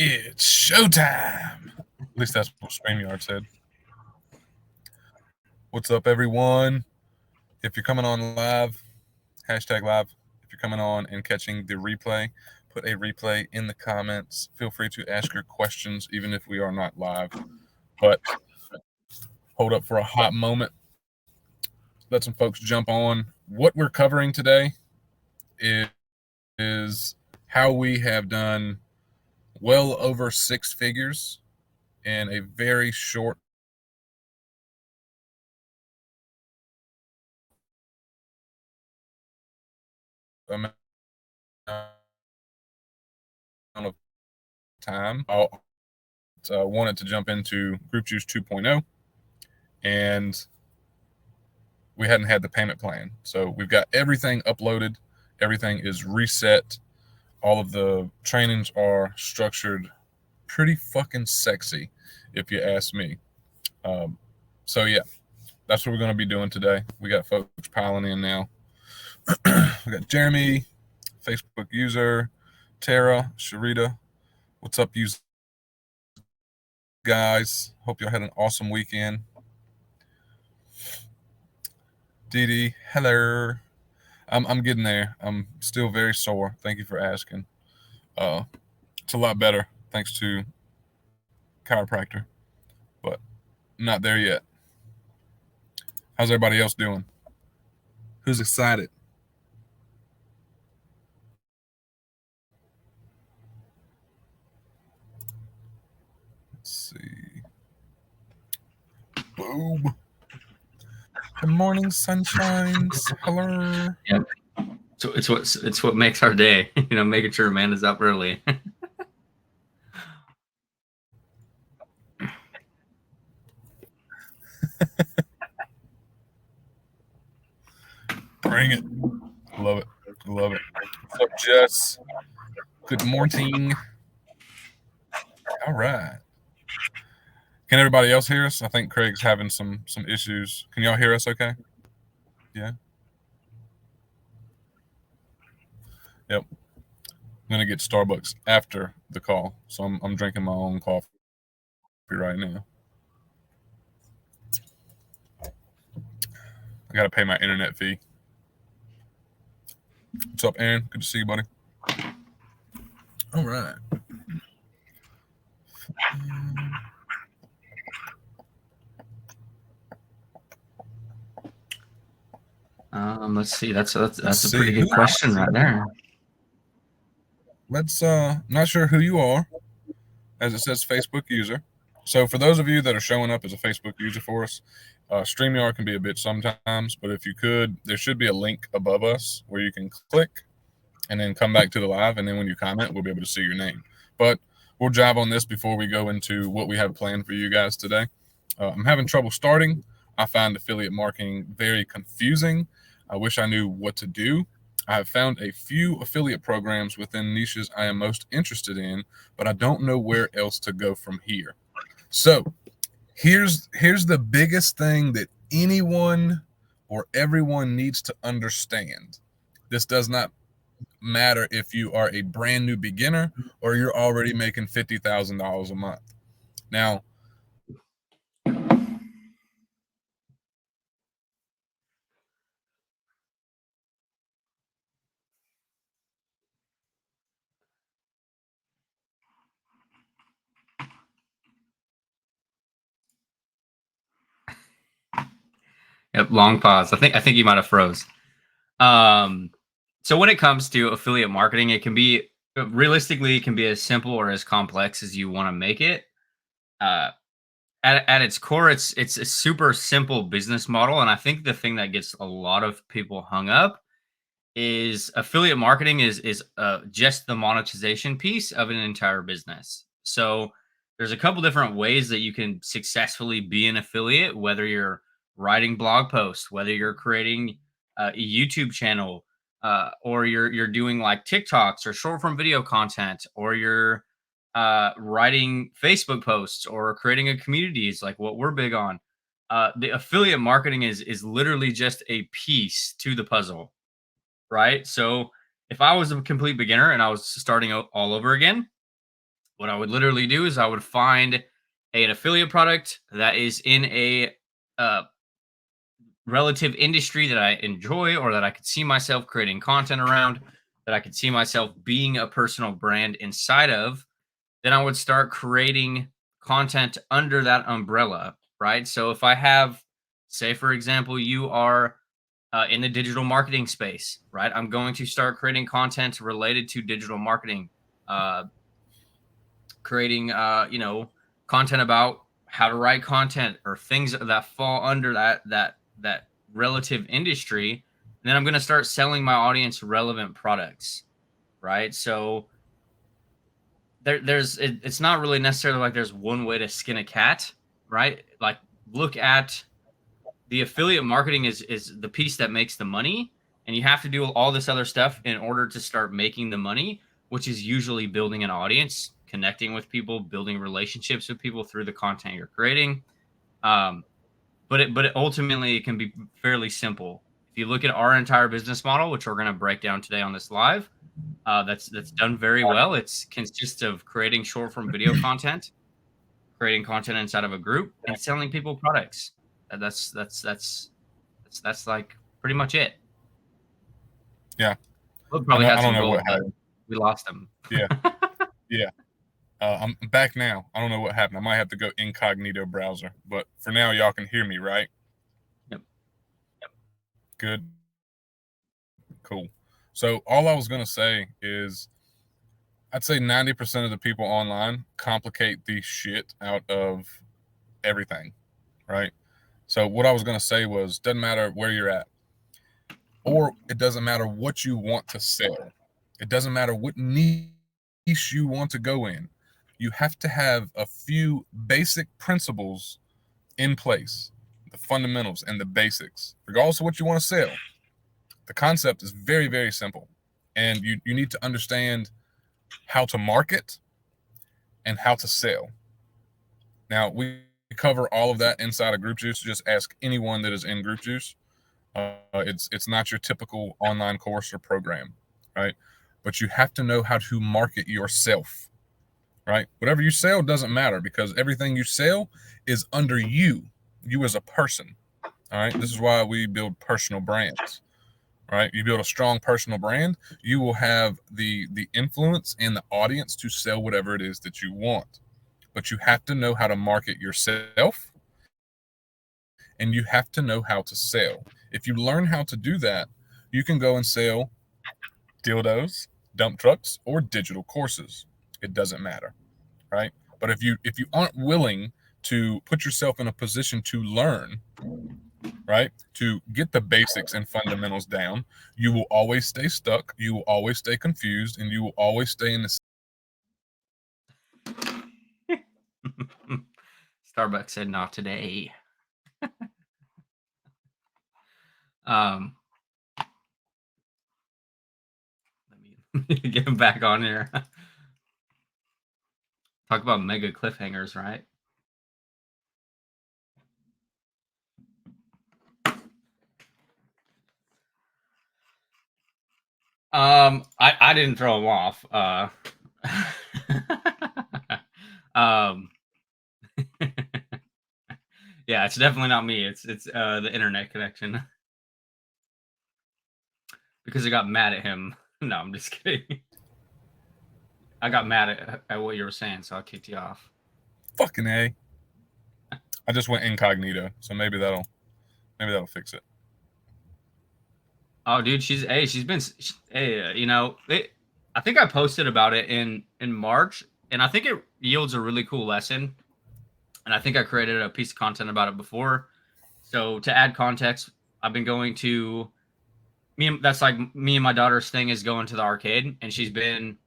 It's showtime. At least that's what StreamYard said. What's up, everyone? If you're coming on live, hashtag live. If you're coming on and catching the replay, put a replay in the comments. Feel free to ask your questions, even if we are not live. But hold up for a hot moment. Let some folks jump on. What we're covering today is how we have done well over six figures in a very short amount of time. I wanted to jump into Group Juice 2.0, and we hadn't had the payment plan. So we've got everything uploaded. Everything is reset. All of the trainings are structured pretty fucking sexy, if you ask me. So yeah, that's what we're going to be doing today. We got folks piling in now. We got Jeremy, Facebook user, Tara, Sharita. What's up, you guys? Hope y'all had an awesome weekend. Dee Dee, hello. I'm getting there. I'm still very sore. Thank you for asking. It's a lot better thanks to chiropractor, but not there yet. How's everybody else doing? Who's excited? Let's see. Boom. Good morning, sunshines. Hello. Yep. So it's what makes our day, making sure Amanda's up early. Bring it. Love it. Love it. What's up, Jess? Good morning. All right. Can everybody else hear us? I think Craig's having some issues. Can y'all hear us okay? Yeah. Yep. I'm going to get Starbucks after the call. So I'm drinking my own coffee right now. I got to pay my internet fee. What's up, Aaron? Good to see you, buddy. All right. Let's see. That's a pretty good question right there. Let's not sure who you are, as it says Facebook user. So for those of you that are showing up as a Facebook user for us, StreamYard can be a bitch sometimes, but if you could, there should be a link above us where you can click and then come back to the live, and then when you comment, we'll be able to see your name. But we'll jive on this before we go into what we have planned for you guys today. I'm having trouble starting. I find affiliate marketing very confusing. I wish I knew what to do. I have found a few affiliate programs within niches I am most interested in, but I don't know where else to go from here. So here's the biggest thing that anyone or everyone needs to understand. This does not matter if you are a brand new beginner or you're already making $50,000 a month. Now, Yep, long pause. I think you might have froze. So when it comes to affiliate marketing, it can be realistically it can be as simple or as complex as you want to make it. At its core, it's a super simple business model, and I think the thing that gets a lot of people hung up is affiliate marketing is just the monetization piece of an entire business. So there's a couple different ways that you can successfully be an affiliate, whether you're writing blog posts, whether you're creating a YouTube channel, or you're doing like TikToks or short form video content, or you're writing Facebook posts or creating a community is like what we're big on. The affiliate marketing is literally just a piece to the puzzle, right? So if I was a complete beginner and I was starting out all over again, What I would literally do is I would find an affiliate product that is in a uh, relative industry that I enjoy or that I could see myself creating content around, that I could see myself being a personal brand inside of. Then I would start creating content under that umbrella, right? So if I have, say, for example, you are in the digital marketing space, right? I'm going to start creating content related to digital marketing, uh, creating, content about how to write content or things that fall under that relative industry. And then I'm going to start selling my audience relevant products, right? So it's not really necessarily like there's one way to skin a cat, right? Like look at the affiliate marketing is the piece that makes the money, and you have to do all this other stuff in order to start making the money, which is usually building an audience, connecting with people, building relationships with people through the content you're creating. Um, but ultimately it can be fairly simple. If you look at our entire business model, which we're going to break down today on this live, that's done very well. It's consists of creating short form video content, creating content inside of a group, and selling people products. That's like pretty much it. Yeah. We'll probably I had don't some know gold, what but happened. we lost them. Yeah. Yeah. I'm back now. I don't know what happened. I might have to go incognito browser, but for now, y'all can hear me, right? Yep. Good. Cool. So all I was gonna say is, I'd say 90% of the people online complicate the shit out of everything, right? So what I was gonna say was, doesn't matter where you're at, or it doesn't matter what you want to sell. It doesn't matter what niche you want to go in. You have to have a few basic principles in place, the fundamentals and the basics, regardless of what you want to sell. The concept is very, very simple. And you need to understand how to market and how to sell. Now, we cover all of that inside of Group Juice. Just ask anyone that is in Group Juice. It's not your typical online course or program, right? But you have to know how to market yourself, right? Whatever you sell doesn't matter, because everything you sell is under you as a person. All right. This is why we build personal brands, right? You build a strong personal brand, you will have the influence and the audience to sell whatever it is that you want. But you have to know how to market yourself, and you have to know how to sell. If you learn how to do that, you can go and sell dildos, dump trucks, or digital courses. It doesn't matter, right? But if you aren't willing to put yourself in a position to learn, right, to get the basics and fundamentals down, you will always stay stuck, you will always stay confused, and you will always stay in the Starbucks said not today. um, let me get him back on here. Talk about mega cliffhangers, right? I didn't throw him off. Um, yeah, it's definitely not me. It's the internet connection because I got mad at him. No, I'm just kidding. I got mad at what you were saying, so I kicked you off. fucking A. I just went incognito, so maybe that'll fix it. Oh, dude, she's been I think I posted about it in March, and I think it yields a really cool lesson. And I think I created a piece of content about it before. So to add context, I've been going to that's like me and my daughter's thing is going to the arcade, and she's been,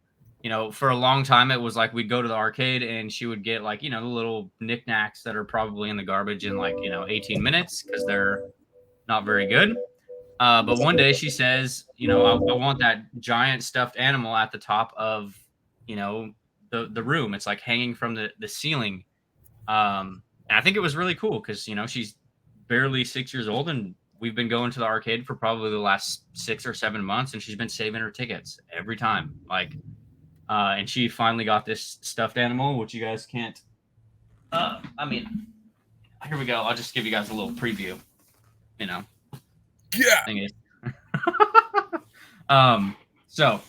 for a long time it was like we'd go to the arcade and she would get like, the little knickknacks that are probably in the garbage in like, 18 minutes because they're not very good. But one day she says, I want that giant stuffed animal at the top of, the room. It's like hanging from the ceiling. And I think it was really cool because, she's barely 6 years old, and we've been going to the arcade for probably the last 6 or 7 months, and she's been saving her tickets every time. Like, And she finally got this stuffed animal, which you guys can't. I mean, here we go. I'll just give you guys a little preview. You know, Yeah. thing is. So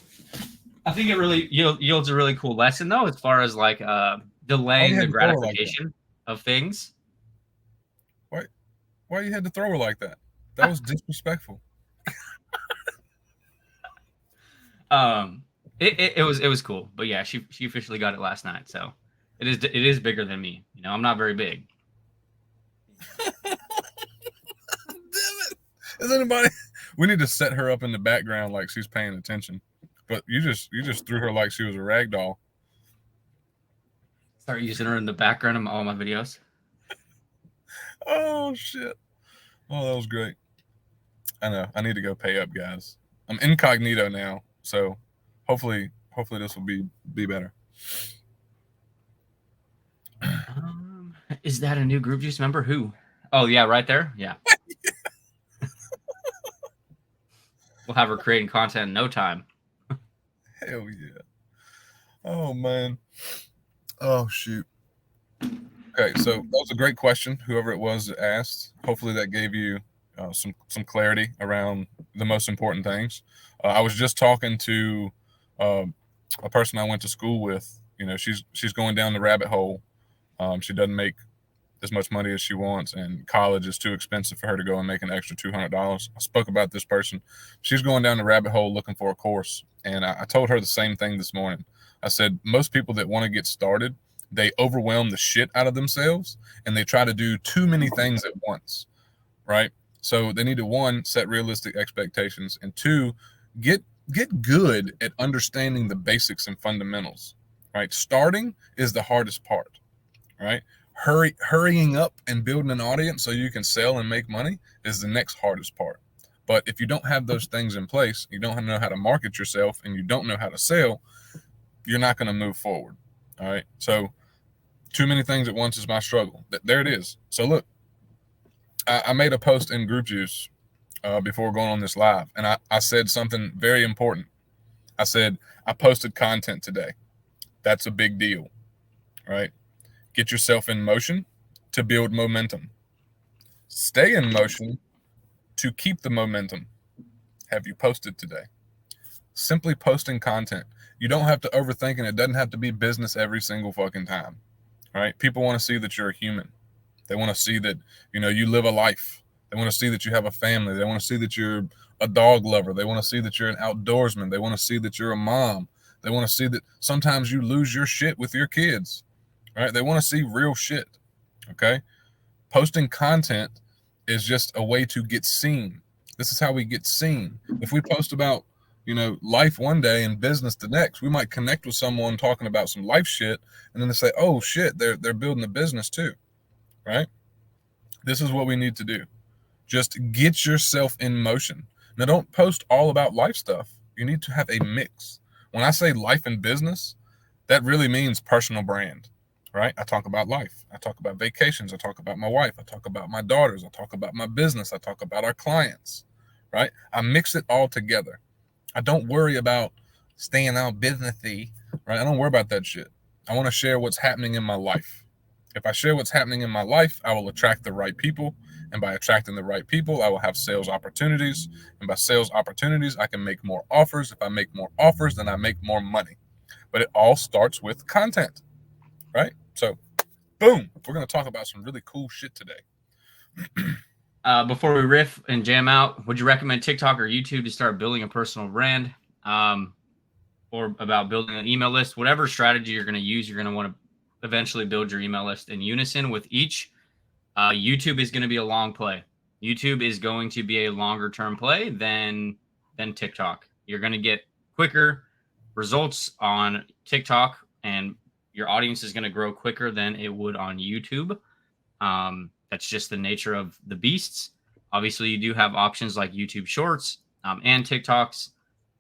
I think it really yields a really cool lesson, though, as far as like delaying the gratification of things. Why you had to throw her like that? That was disrespectful. It was cool, but yeah, she officially got it last night, so it is bigger than me. You know, I'm not very big. Damn it! Is anybody? We need to set her up in the background like she's paying attention. But you just threw her like she was a rag doll. Start using her in the background of all my videos. Oh shit! Oh, that was great. I know. I need to go pay up, guys. I'm incognito now, so hopefully this will be better. Is that a new Group Juice member? Who? Oh yeah, right there. Yeah. We'll have her creating content in no time. Hell yeah. Oh man. Oh shoot. Okay, so that was a great question. Whoever it was that asked, hopefully that gave you some clarity around the most important things. I was just talking to a person I went to school with. You know, she's going down the rabbit hole. She doesn't make as much money as she wants, and college is too expensive for her to go and make an extra $200. I spoke about this person. She's going down the rabbit hole looking for a course, and I told her the same thing this morning. I said, most people that want to get started, they overwhelm the shit out of themselves, and they try to do too many things at once, right? So they need to, one, set realistic expectations, and two, get good at understanding the basics and fundamentals, right? Starting is the hardest part, right? Hurrying up and building an audience so you can sell and make money is the next hardest part. But if you don't have those things in place, you don't know how to market yourself, and you don't know how to sell, you're not going to move forward. All right. So too many things at once is my struggle. There it is. So look, I made a post in Group Juice before going on this live, and I said something very important. I said, I posted content today. That's a big deal, right? Get yourself in motion to build momentum. Stay in motion to keep the momentum. Have you posted today? Simply posting content. You don't have to overthink, and it doesn't have to be business every single fucking time, right? People want to see that you're a human. They want to see that, you know, you live a life. They want to see that you have a family. They want to see that you're a dog lover. They want to see that you're an outdoorsman. They want to see that you're a mom. They want to see that sometimes you lose your shit with your kids. Right? They want to see real shit. Okay. Posting content is just a way to get seen. This is how we get seen. If we post about, you know, life one day and business the next, we might connect with someone talking about some life shit, and then they say, oh shit, they're building a business too. Right? This is what we need to do. Just get yourself in motion. Now, don't post all about life stuff. You need to have a mix. When I say life and business, that really means personal brand. Right? I talk about life. I talk about vacations. I talk about my wife. I talk about my daughters. I talk about my business. I talk about our clients, right? I mix it all together. I don't worry about staying out businessy, right? I don't worry about that shit. I want to share what's happening in my life. If I share what's happening in my life, I will attract the right people. And by attracting the right people, I will have sales opportunities. And by sales opportunities, I can make more offers. If I make more offers, then I make more money. But it all starts with content, right? So, boom, we're going to talk about some really cool shit today. Before we riff and jam out, would you recommend TikTok or YouTube to start building a personal brand, or about building an email list? Whatever strategy you're going to use, you're going to want to eventually build your email list in unison with each. YouTube is going to be a long play. YouTube is going to be a longer term play than TikTok. You're going to get quicker results on TikTok, and your audience is going to grow quicker than it would on YouTube. That's just the nature of the beasts. Obviously, you do have options like YouTube Shorts and TikToks.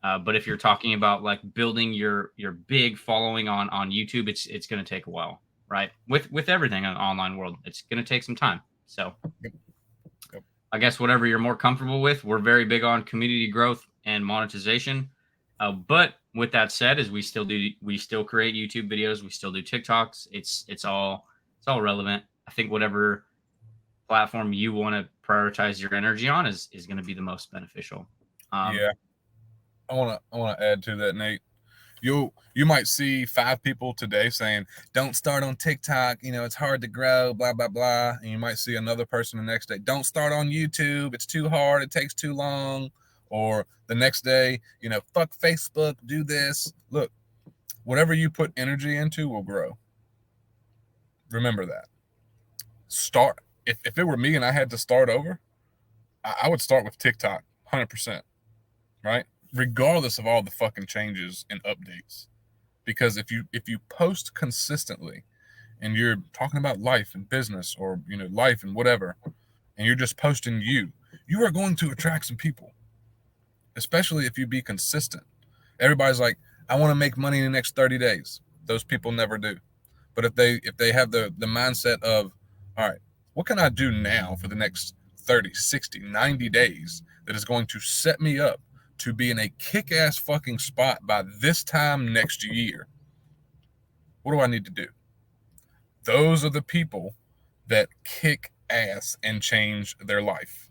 But if you're talking about like building your big following on YouTube, it's going to take a while, right? With everything in the online world, it's going to take some time. So I guess whatever you're more comfortable with. We're very big on community growth and monetization. But with that said, is we still create YouTube videos, we still do TikToks. It's all relevant. I think whatever platform you want to prioritize your energy on is going to be the most beneficial. Yeah, I want to add to that, Nate. You might see 5 people today saying, "Don't start on TikTok. You know, it's hard to grow." Blah blah blah. And you might see another person the next day, "Don't start on YouTube. It's too hard. It takes too long." Or the next day, you know, "Fuck Facebook. Do this." Look, whatever you put energy into will grow. Remember that. Start. If it were me and I had to start over, I would start with TikTok, 100%. Right? Regardless of all the fucking changes and updates. Because if you post consistently and you're talking about life and business, or you know, life and whatever, and you're just posting you are going to attract some people. Especially if you be consistent. Everybody's like, "I want to make money in the next 30 days." Those people never do. But if they have the mindset of, "All right, what can I do now for the next 30, 60, 90 days that is going to set me up to be in a kick-ass fucking spot by this time next year? What do I need to do?" Those are the people that kick ass and change their life.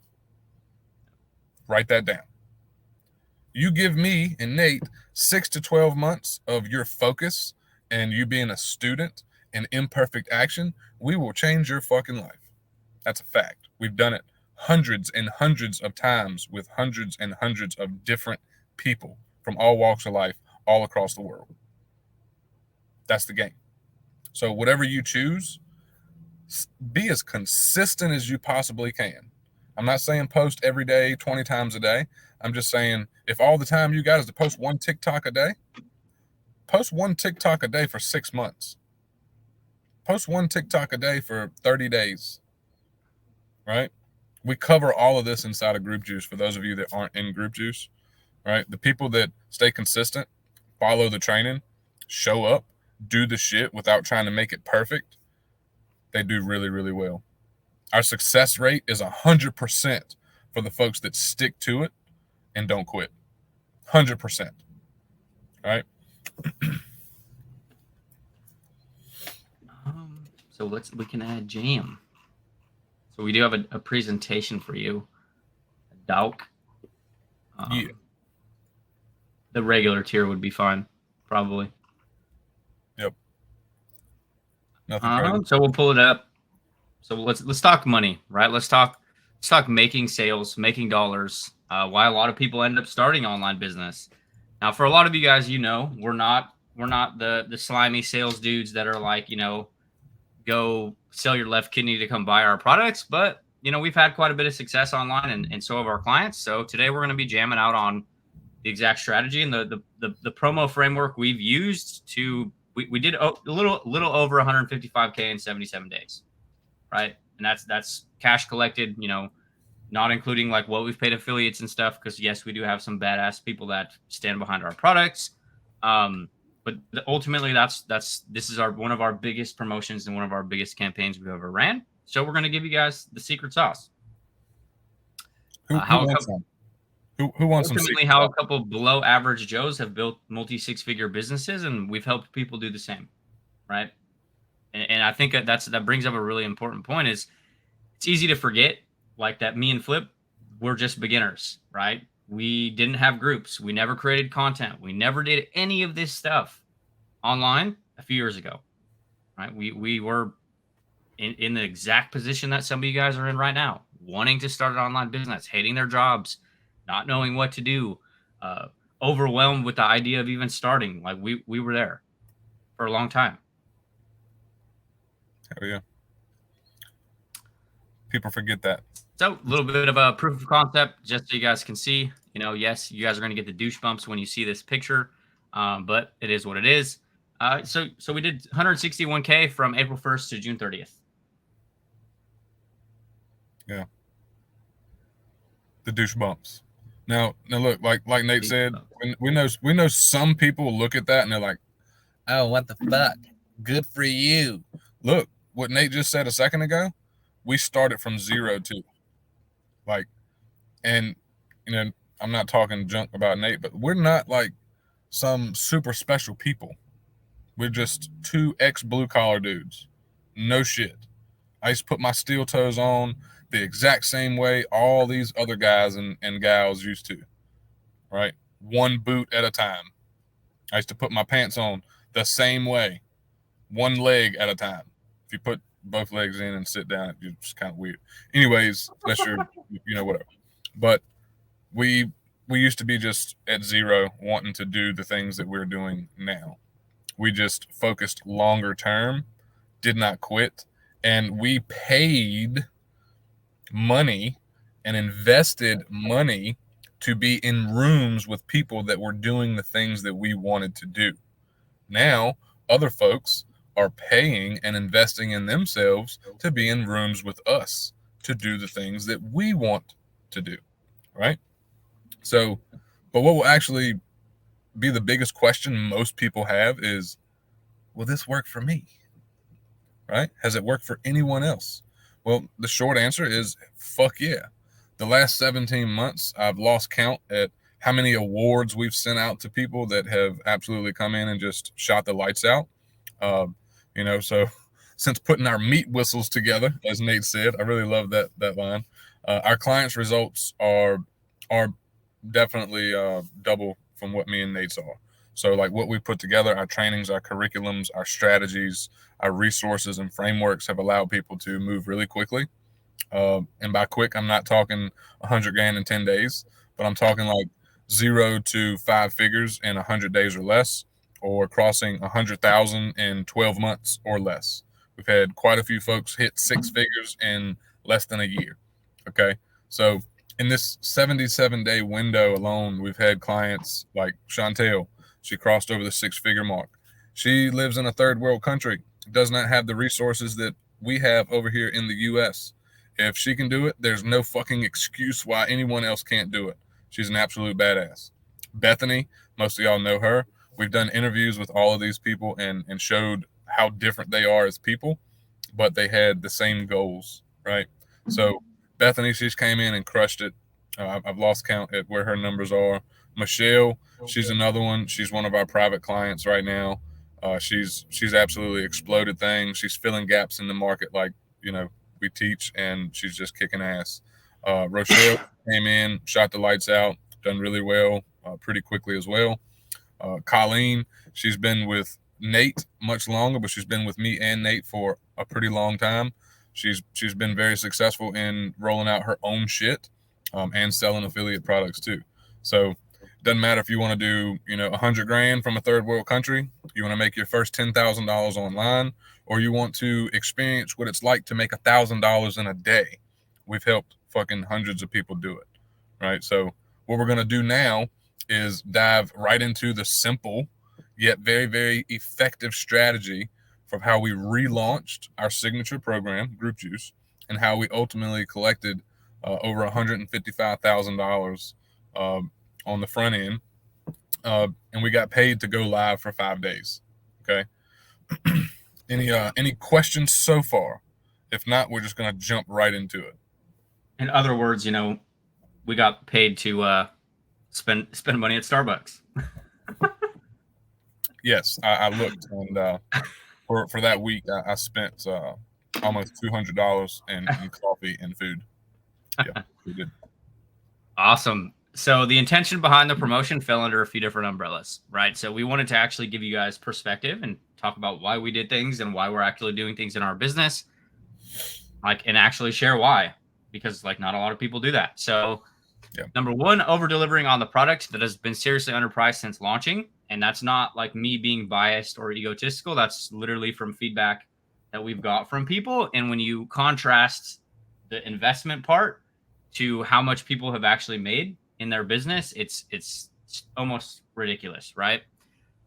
Write that down. You give me and Nate 6 to 12 months of your focus and you being a student and imperfect action, we will change your fucking life. That's a fact. We've done it hundreds and hundreds of times with hundreds and hundreds of different people from all walks of life all across the world. That's the game. So whatever you choose, be as consistent as you possibly can. I'm not saying post every day, 20 times a day. I'm just saying, if all the time you got is to post one TikTok a day, post one TikTok a day for 6 months. Post one TikTok a day for 30 days. Right? We cover all of this inside of Group Juice for those of you that aren't in Group Juice. Right? The people that stay consistent, follow the training, show up, do the shit without trying to make it perfect, they do really, really well. Our success rate is 100% for the folks that stick to it and don't quit. 100%. All right. So we can add jam. So we do have a presentation for you. A Dalk. Yeah. The regular tier would be fine, probably. Yep. Nothing so we'll pull it up. So let's talk money, right? Let's talk making sales, making dollars. Why a lot of people end up starting online business. Now, for a lot of you guys, you know, we're not the slimy sales dudes that are like, you know, go sell your left kidney to come buy our products. But you know, we've had quite a bit of success online, and so have our clients. So today we're going to be jamming out on the exact strategy and the promo framework we've used to. We did a little over 155K in 77 days. Right. And that's cash collected, you know, not including like what we've paid affiliates and stuff. Because yes, we do have some badass people that stand behind our products. But ultimately this is one of our biggest promotions and one of our biggest campaigns we've ever ran. So we're going to give you guys the secret sauce. Who wants some? Who wants some? Ultimately, how a couple below average Joes have built multi 6-figure businesses, and we've helped people do the same. Right. And I think that brings up a really important point. Is it's easy to forget, like that me and Flip, we're just beginners, right? We didn't have groups. We never created content. We never did any of this stuff online a few years ago, right? We were in the exact position that some of you guys are in right now, wanting to start an online business, hating their jobs, not knowing what to do, overwhelmed with the idea of even starting. Like we were there for a long time. Hell yeah. People forget that. So a little bit of a proof of concept, just so you guys can see, you know, yes, you guys are going to get the douche bumps when you see this picture, but it is what it is. So we did 161K from April 1st to June 30th. Yeah. The douche bumps. Now look, like Nate said, we know some people look at that and they're like, "Oh, what the fuck? Good for you." Look, what Nate just said a second ago, we started from 0 too. Like, and you know, I'm not talking junk about Nate, but we're not like some super special people. We're just two ex-blue collar dudes. No shit. I used to put my steel toes on the exact same way all these other guys and gals used to, right? One boot at a time. I used to put my pants on the same way, one leg at a time. If you put both legs in and sit down, it's just kind of weird. Anyways, that's your, whatever. But we used to be just at zero, wanting to do the things that we're doing now. We just focused longer term, did not quit, and we paid money and invested money to be in rooms with people that were doing the things that we wanted to do. Now, other folks are paying and investing in themselves to be in rooms with us to do the things that we want to do, right? So, but what will actually be the biggest question most people have is, will this work for me? Right? Has it worked for anyone else? Well, the short answer is fuck yeah. The last 17 months, I've lost count at how many awards we've sent out to people that have absolutely come in and just shot the lights out. So since putting our meat whistles together, as Nate said, I really love that line. Our clients' results are definitely double from what me and Nate's are. So like what we put together, our trainings, our curriculums, our strategies, our resources and frameworks have allowed people to move really quickly. And by quick, I'm not talking 100 grand in 10 days, but I'm talking like 0 to 5 figures in 100 days or less, or crossing 100,000 in 12 months or less. We've had quite a few folks hit 6 figures in less than a year. Okay. So in this 77-day window alone, we've had clients like Chantel. She crossed over the 6-figure mark. She lives in a third world country, does not have the resources that we have over here in the US. If she can do it, there's no fucking excuse why anyone else can't do it. She's an absolute badass. Bethany, most of y'all know her. We've done interviews with all of these people and showed how different they are as people, but they had the same goals, right? So Bethany, she's came in and crushed it. I've lost count at where her numbers are. Michelle, she's another one. She's one of our private clients right now. She's absolutely exploded things. She's filling gaps in the market like, we teach, and she's just kicking ass. Rochelle came in, shot the lights out, done really well, pretty quickly as well. Colleen, she's been with Nate much longer, but she's been with me and Nate for a pretty long time. She's been very successful in rolling out her own shit and selling affiliate products too. So doesn't matter if you want to do 100 grand from a third world country, you want to make your first $10,000 online, or you want to experience what it's like to make $1,000 in a day. We've helped fucking hundreds of people do it, right? So what we're gonna do now is dive right into the simple yet very, very effective strategy for how we relaunched our signature program, Group Juice, and how we ultimately collected over $155,000 on the front end, and we got paid to go live for 5 days. Okay. Any questions so far? If not, we're just gonna jump right into it. In other words, we got paid to spend money at Starbucks. Yes, I looked, and for that week, I spent almost $200 in coffee and food. Yeah, we did. Awesome. So the intention behind the promotion fell under a few different umbrellas, right? So we wanted to actually give you guys perspective and talk about why we did things and why we're actually doing things in our business, and actually share why, because not a lot of people do that. So Number one, over delivering on the product that has been seriously underpriced since launching. And that's not like me being biased or egotistical. That's literally from feedback that we've got from people. And when you contrast the investment part to how much people have actually made in their business, it's almost ridiculous, right?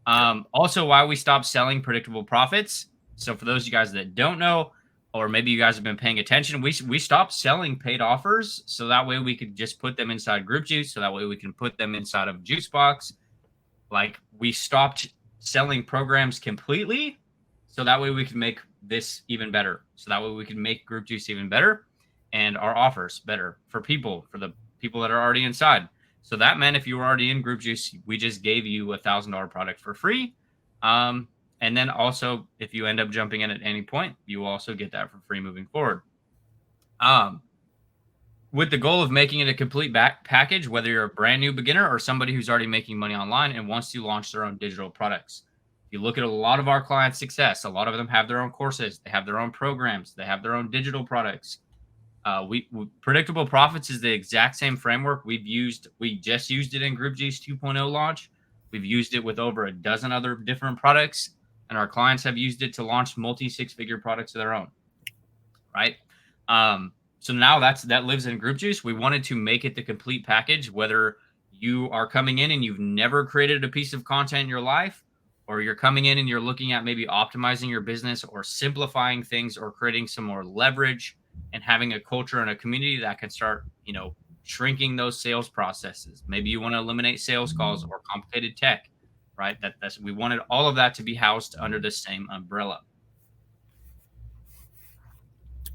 Also, why we stopped selling predictable profits. So for those of you guys that don't know, or maybe you guys have been paying attention, we stopped selling paid offers. So that way we could just put them inside Group Juice. So that way we can put them inside of Juicebox. We stopped selling programs completely. So that way we can make this even better. So that way we can make Group Juice even better and our offers better for the people that are already inside. So that meant if you were already in Group Juice, we just gave you $1,000 product for free. And then also, if you end up jumping in at any point, you will also get that for free moving forward. Um, with the goal of making it a complete back package, whether you're a brand new beginner or somebody who's already making money online and wants to launch their own digital products. If you look at a lot of our clients' success, a lot of them have their own courses, they have their own programs, they have their own digital products. We predictable profits is the exact same framework we just used it in Group Juice 2.0 launch. We've used it with over a dozen other different products, and our clients have used it to launch multi six-figure products of their own. Right. So now that lives in Group Juice. We wanted to make it the complete package, whether you are coming in and you've never created a piece of content in your life, or you're coming in and you're looking at maybe optimizing your business or simplifying things or creating some more leverage and having a culture and a community that can start, shrinking those sales processes. Maybe you want to eliminate sales calls or complicated tech, right? That's we wanted all of that to be housed under the same umbrella.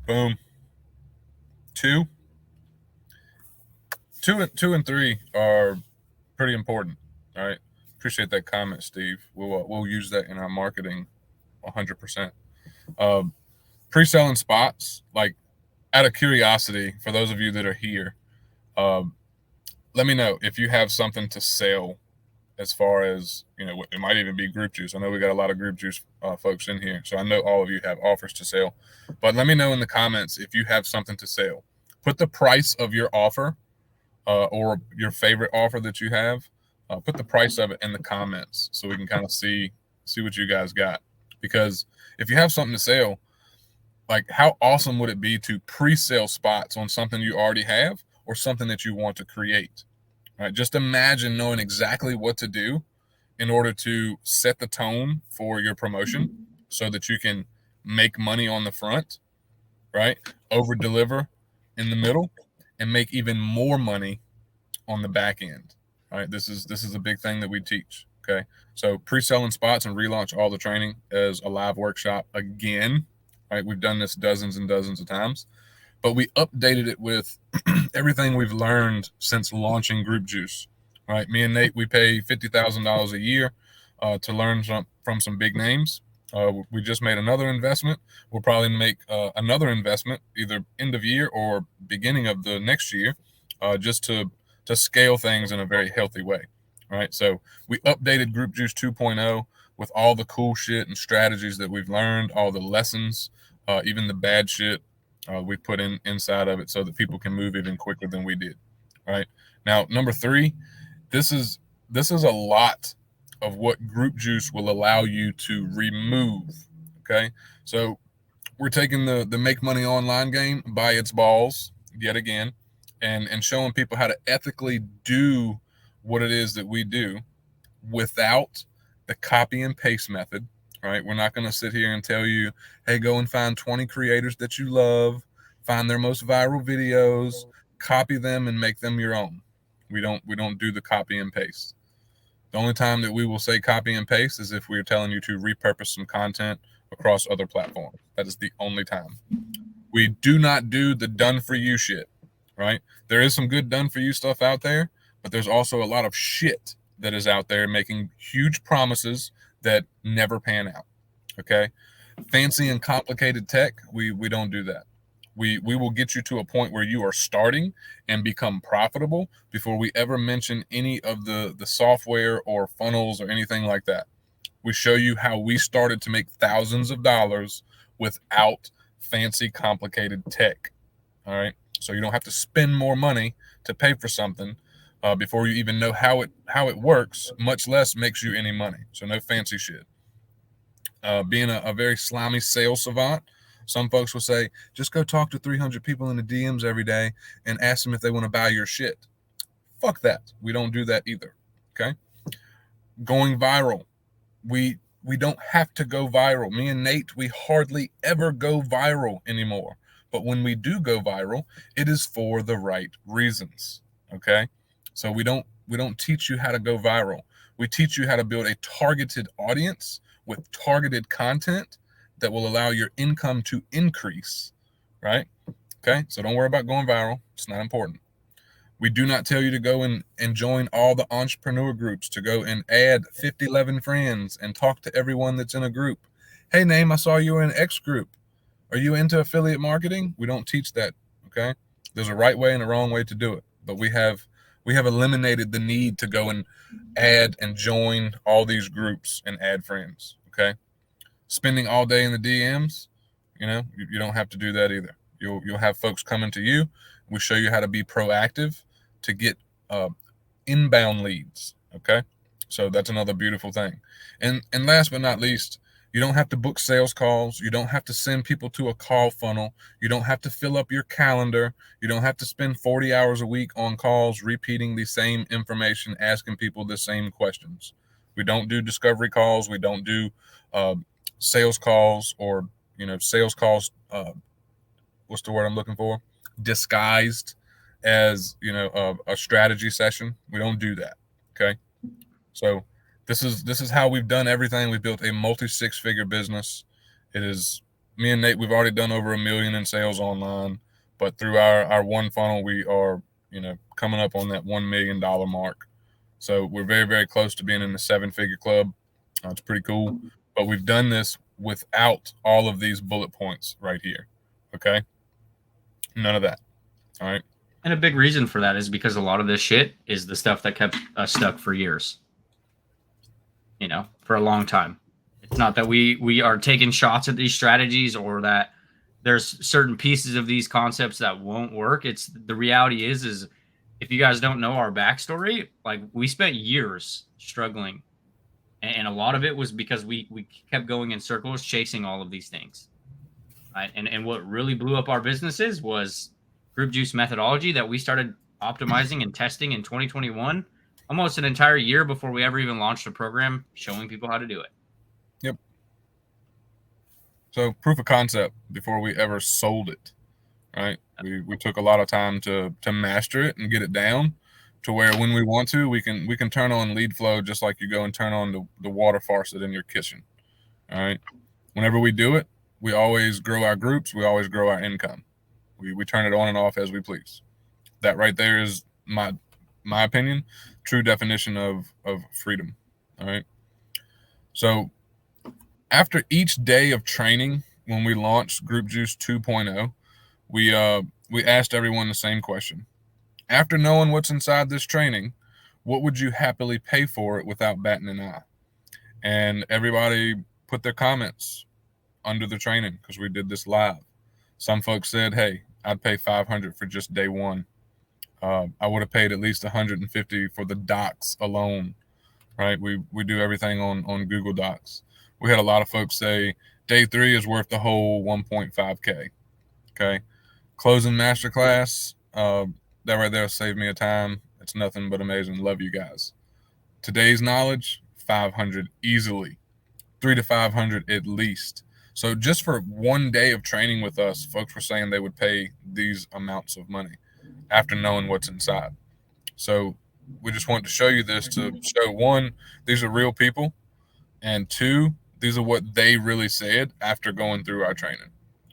Boom. Two and three are pretty important. All right. Appreciate that comment, Steve. We'll use that in our marketing 100%. Pre-selling spots, like, out of curiosity, for those of you that are here, let me know if you have something to sell, as far as, it might even be Group Juice. I know we got a lot of Group Juice folks in here, so I know all of you have offers to sell. But let me know in the comments if you have something to sell. Put the price of your offer or your favorite offer that you have. Put the price of it in the comments so we can kind of see what you guys got. Because if you have something to sell, like, how awesome would it be to pre-sale spots on something you already have or something that you want to create? Right? Just imagine knowing exactly what to do in order to set the tone for your promotion so that you can make money on the front, right? Over deliver in the middle and make even more money on the back end. All right. This is a big thing that we teach. Okay. So pre-selling spots and relaunch all the training as a live workshop again. Right. We've done this dozens and dozens of times, but we updated it with everything we've learned since launching Group Juice. Right. Me and Nate, we pay $50,000 a year to learn from some big names. We just made another investment. We'll probably make another investment either end of year or beginning of the next year, just to scale things in a very healthy way. All right. So we updated Group Juice 2.0 with all the cool shit and strategies that we've learned, all the lessons, even the bad shit we put inside of it so that people can move even quicker than we did. All right. Now, number 3, this is a lot of what Group Juice will allow you to remove. Okay. So we're taking the make money online game by its balls yet again, and showing people how to ethically do what it is that we do without the copy and paste method. Right. We're not going to sit here and tell you, hey, go and find 20 creators that you love, find their most viral videos, copy them and make them your own. We don't do the copy and paste. The only time that we will say copy and paste is if we're telling you to repurpose some content across other platforms. That is the only time. We do not do the done for you shit, right? There is some good done for you stuff out there, but there's also a lot of shit that is out there making huge promises that never pan out. Okay. Fancy and complicated tech, we don't do that. We will get you to a point where you are starting and become profitable before we ever mention any of the software or funnels or anything like that. We show you how we started to make thousands of dollars without fancy, complicated tech. All right. So you don't have to spend more money to pay for something before you even know how it works, much less makes you any money. So no fancy shit. Being a very slimy sales savant, some folks will say, just go talk to 300 people in the DMs every day and ask them if they want to buy your shit. Fuck that. We don't do that either. Okay. Going viral. We don't have to go viral. Me and Nate, we hardly ever go viral anymore. But when we do go viral, it is for the right reasons. Okay. So we don't teach you how to go viral. We teach you how to build a targeted audience with targeted content that will allow your income to increase, right? Okay, so don't worry about going viral. It's not important. We do not tell you to go and join all the entrepreneur groups, to go and add 11 friends and talk to everyone that's in a group. Hey, Name, I saw you were in X group. Are you into affiliate marketing? We don't teach that, okay? There's a right way and a wrong way to do it, but we have eliminated the need to go and add and join all these groups and add friends, okay? Spending all day in the DMs, you don't have to do that either. You'll have folks coming to you. We show you how to be proactive to get inbound leads, okay? So that's another beautiful thing. And last but not least, you don't have to book sales calls. You don't have to send people to a call funnel. You don't have to fill up your calendar. You don't have to spend 40 hours a week on calls repeating the same information, asking people the same questions. We don't do discovery calls. We don't do sales calls or, sales calls, what's the word I'm looking for? Disguised as, a strategy session. We don't do that, okay? So this is how we've done everything. We've built a multi-six-figure business. It is me and Nate. We've already done over $1 million in sales online, but through our one funnel, we are coming up on that $1 million mark. So we're very, very close to being in the 7-figure club. It's pretty cool. But we've done this without all of these bullet points right here. Okay, none of that. All right. And a big reason for that is because a lot of this shit is the stuff that kept us stuck for years. For a long time. It's not that we are taking shots at these strategies or that there's certain pieces of these concepts that won't work. It's the reality is if you guys don't know our backstory, like we spent years struggling, and a lot of it was because we kept going in circles chasing all of these things, right? And what really blew up our businesses was Group Juice methodology that we started optimizing and testing in 2021. Almost an entire year before we ever even launched a program showing people how to do it. Yep. So proof of concept before we ever sold it, right? We took a lot of time to master it and get it down to where when we want to, we can turn on lead flow just like you go and turn on the water faucet in your kitchen. All right. Whenever we do it, we always grow our groups. We always grow our income. We turn it on and off as we please. That right there is my opinion, true definition of freedom. All right. So after each day of training, when we launched Group Juice 2.0, we asked everyone the same question. After knowing what's inside this training, what would you happily pay for it without batting an eye? And everybody put their comments under the training because we did this live. Some folks said, hey, I'd pay $500 for just day one. I would have paid at least $150 for the docs alone, right? We do everything on Google Docs. We had a lot of folks say day 3 is worth the whole 1.5K. Okay. Closing masterclass, that right there saved me a time. It's nothing but amazing. Love you guys. Today's knowledge, 500 easily, 300 to 500 at least. So just for one day of training with us, folks were saying they would pay these amounts of money after knowing what's inside. So we just wanted to show you this to show, one, these are real people, and two, these are what they really said after going through our training.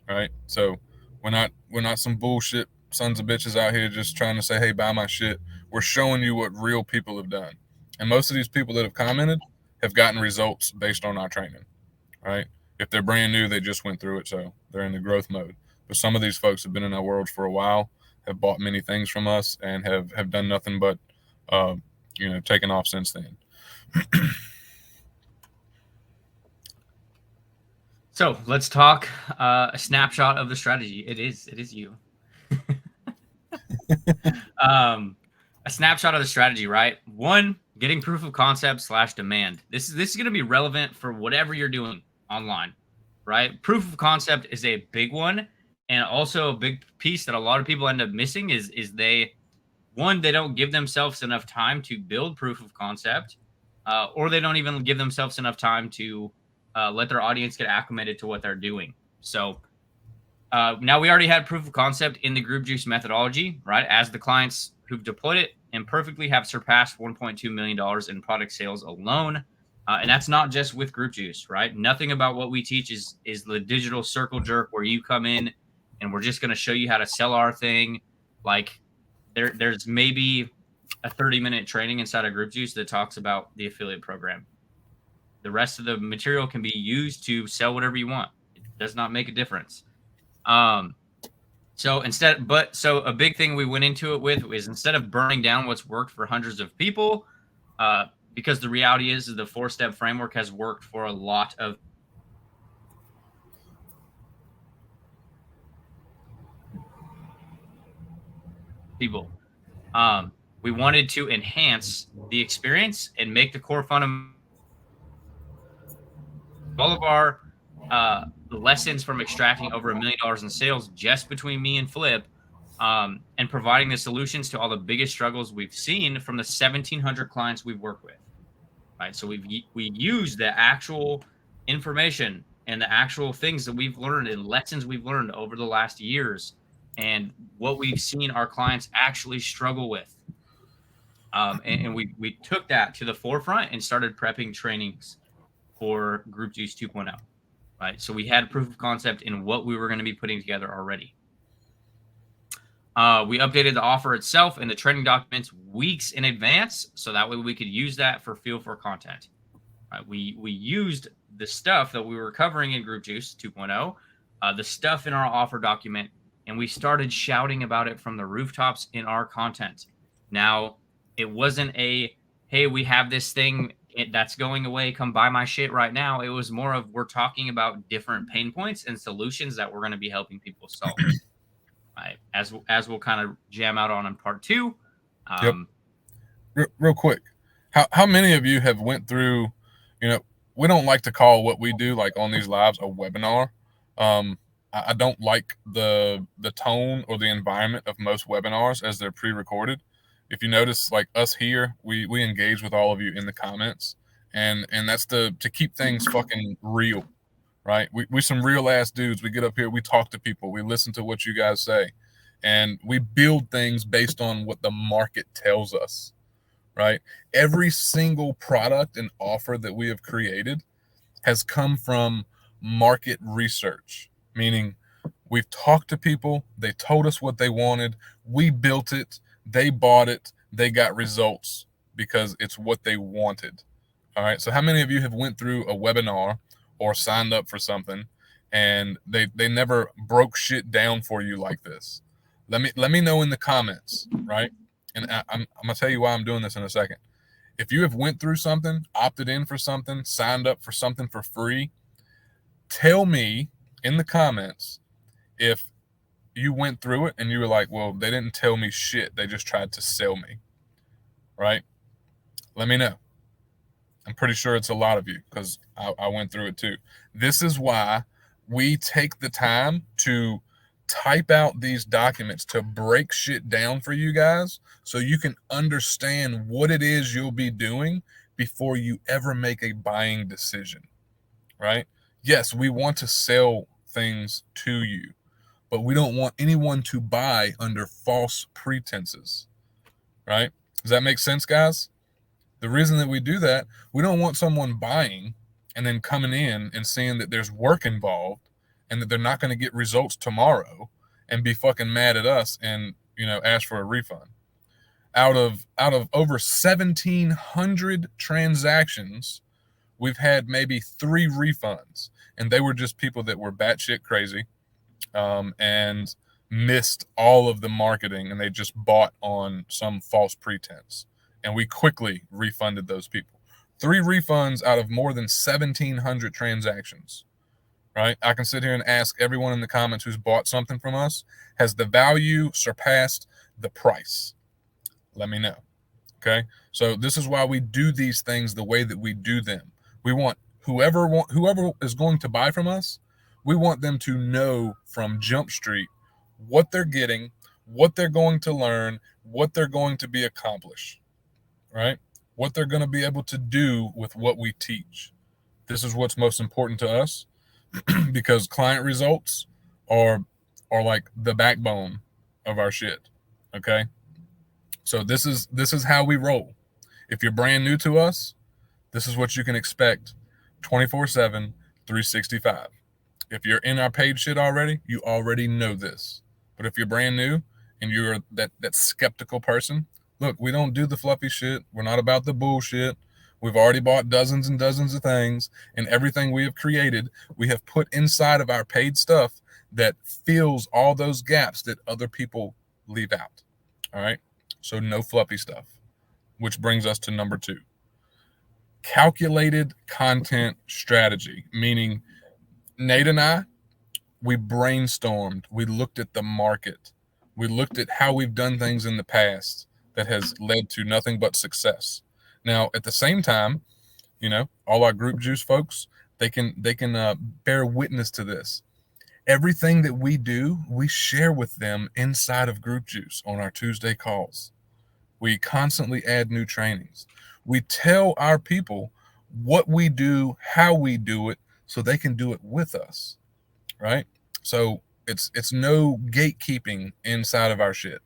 Right? So we're not some bullshit sons of bitches out here just trying to say, hey, buy my shit. We're showing you what real people have done. And most of these people that have commented have gotten results based on our training. Right? If they're brand new, they just went through it, so they're in the growth mode. But some of these folks have been in our world for a while, have bought many things from us, and have done nothing but, taken off since then. So let's talk a snapshot of the strategy. It is you. A snapshot of the strategy, right? 1, getting proof of concept / demand. This is going to be relevant for whatever you're doing online, right? Proof of concept is a big one, and also a big piece that a lot of people end up missing is they don't give themselves enough time to build proof of concept, or they don't even give themselves enough time to let their audience get acclimated to what they're doing. So now we already had proof of concept in the Group Juice methodology, right? As the clients who've deployed it and perfectly have surpassed $1.2 million in product sales alone. And that's not just with Group Juice, right? Nothing about what we teach is the digital circle jerk where you come in and we're just going to show you how to sell our thing. Like, there's maybe a 30-minute training inside of Group Juice that talks about the affiliate program. The rest of the material can be used to sell whatever you want. It does not make a difference. So a big thing we went into it with is, instead of burning down what's worked for hundreds of people, because the reality is the 4-step framework has worked for a lot of people. We wanted to enhance the experience and make the core fundamental. All of our lessons from extracting over $1 million in sales just between me and Flip, and providing the solutions to all the biggest struggles we've seen from the 1,700 clients we've worked with. Right, so we use the actual information and the actual things that we've learned and lessons we've learned over the last years, and what we've seen our clients actually struggle with. And we took that to the forefront and started prepping trainings for Group Juice 2.0. Right, so we had proof of concept in what we were going to be putting together already. We updated the offer itself and the training documents weeks in advance, so that way we could use that for Feel for content. Right, we used the stuff that we were covering in Group Juice 2.0, the stuff in our offer document, and we started shouting about it from the rooftops in our content. Now, it wasn't a, hey, we have this thing that's going away, come buy my shit right now. It was more of, we're talking about different pain points and solutions that we're going to be helping people solve. Right, as we'll kind of jam out on in part 2. Yep. Real quick, how many of you have went through, we don't like to call what we do, like on these lives, a webinar. I don't like the tone or the environment of most webinars as they're pre-recorded. If you notice, like us here, we engage with all of you in the comments, and that's to keep things fucking real. Right, we some real ass dudes. We get up here, we talk to people, we listen to what you guys say, and we build things based on what the market tells us. Right, every single product and offer that we have created has come from market research, meaning we've talked to people, they told us what they wanted, we built it, they bought it, they got results because it's what they wanted. All right, so how many of you have went through a webinar or signed up for something and they never broke shit down for you like this? Let me know in the comments, right? And I'm gonna tell you why I'm doing this in a second. If you have went through something, opted in for something, signed up for something for free, tell me in the comments if you went through it and you were like, well, they didn't tell me shit, they just tried to sell me, right? Let me know. I'm pretty sure it's a lot of you, because I went through it too. This is why we take the time to type out these documents, to break shit down for you guys so you can understand what it is you'll be doing before you ever make a buying decision, right? Yes, we want to sell things to you, but we don't want anyone to buy under false pretenses, right? Does that make sense, guys? The reason that we do that, we don't want someone buying and then coming in and seeing that there's work involved and that they're not going to get results tomorrow and be fucking mad at us and, ask for a refund. Out of over 1,700 transactions, we've had maybe 3 refunds, and they were just people that were batshit crazy, and missed all of the marketing, and they just bought on some false pretense. And we quickly refunded those people. 3 refunds out of more than 1,700 transactions, right? I can sit here and ask everyone in the comments who's bought something from us, has the value surpassed the price? Let me know, okay? So this is why we do these things the way that we do them. We want whoever is going to buy from us, we want them to know from Jump Street what they're getting, what they're going to learn, what they're going to be accomplished. Right? What they're going to be able to do with what we teach. This is what's most important to us, because client results are like the backbone of our shit. Okay? So this is how we roll. If you're brand new to us, this is what you can expect 24/7, 365. If you're in our paid shit already, you already know this. But if you're brand new and you're that skeptical person, look, we don't do the fluffy shit. We're not about the bullshit. We've already bought dozens and dozens of things, and everything we have created, we have put inside of our paid stuff that fills all those gaps that other people leave out. All right. So no fluffy stuff, which brings us to number 2. Calculated content strategy, meaning Nate and I, we brainstormed, we looked at the market, we looked at how we've done things in the past that has led to nothing but success. Now, at the same time, all our Group Juice folks, they can bear witness to this. Everything that we do, we share with them inside of Group Juice on our Tuesday calls. We constantly add new trainings. We tell our people what we do, how we do it, so they can do it with us, right? So it's no gatekeeping inside of our shit.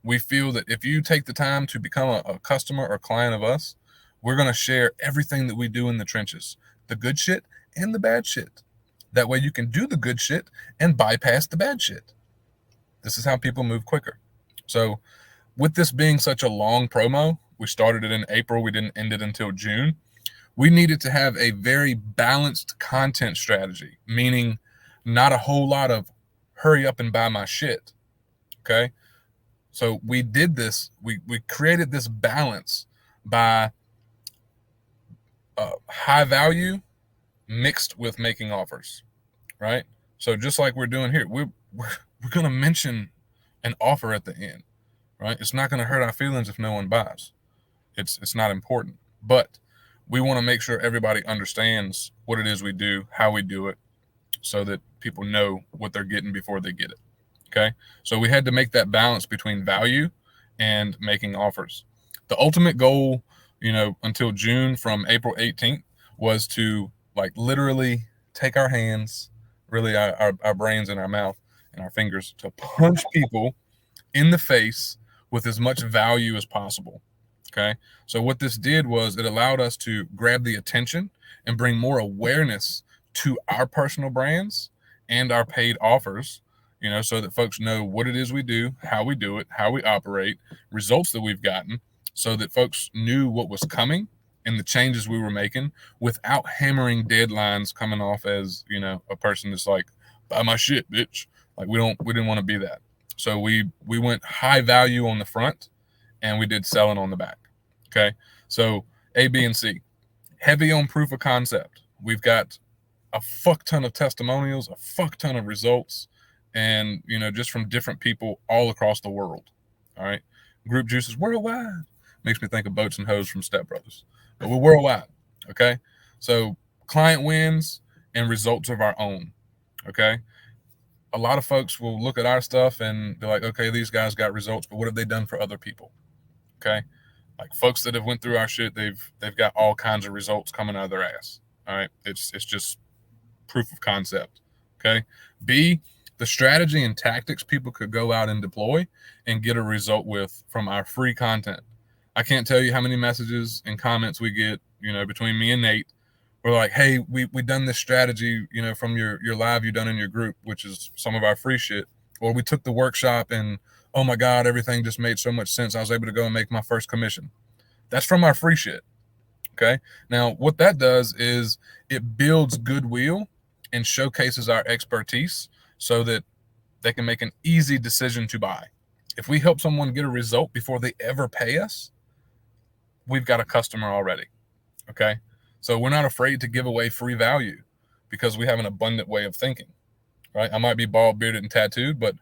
We feel that if you take the time to become a customer or client of us, we're going to share everything that we do in the trenches, the good shit and the bad shit. That way you can do the good shit and bypass the bad shit. This is how people move quicker. So with this being such a long promo, we started it in April. We didn't end it until June. We needed to have a very balanced content strategy, meaning not a whole lot of hurry up and buy my shit. Okay. So we did this. We created this balance by high value mixed with making offers, right? So just like we're doing here, we're going to mention an offer at the end, right? It's not going to hurt our feelings if no one buys. It's not important, but we want to make sure everybody understands what it is we do, how we do it, so that people know what they're getting before they get it. Okay. So we had to make that balance between value and making offers. The ultimate goal, until June from April 18th was to literally take our hands, really our brains in our mouth and our fingers, to punch people in the face with as much value as possible. Okay. So what this did was it allowed us to grab the attention and bring more awareness to our personal brands and our paid offers, so that folks know what it is we do, how we do it, how we operate, results that we've gotten, so that folks knew what was coming and the changes we were making without hammering deadlines coming off as, a person that's like, buy my shit, bitch. We didn't want to be that. So we went high value on the front and we did selling on the back. Okay. So A, B, and C, heavy on proof of concept. We've got a fuck ton of testimonials, a fuck ton of results, and, just from different people all across the world. All right. Group Juice is worldwide. Makes me think of Boats and Hoes from Step Brothers, but we're worldwide. Okay. So client wins and results of our own. Okay. A lot of folks will look at our stuff and they're like, okay, these guys got results, but what have they done for other people? Okay. Folks that have went through our shit, they've got all kinds of results coming out of their ass. All right. It's just proof of concept. Okay. B, the strategy and tactics people could go out and deploy and get a result with from our free content. I can't tell you how many messages and comments we get, between me and Nate. We're like, hey, we done this strategy, from your live you done in your group, which is some of our free shit. Or we took the workshop and, oh my God, everything just made so much sense. I was able to go and make my first commission. That's from our free shit. Okay. Now, what that does is it builds goodwill and showcases our expertise so that they can make an easy decision to buy. If we help someone get a result before they ever pay us, we've got a customer already. Okay. So we're not afraid to give away free value because we have an abundant way of thinking, right? I might be bald, bearded, and tattooed, but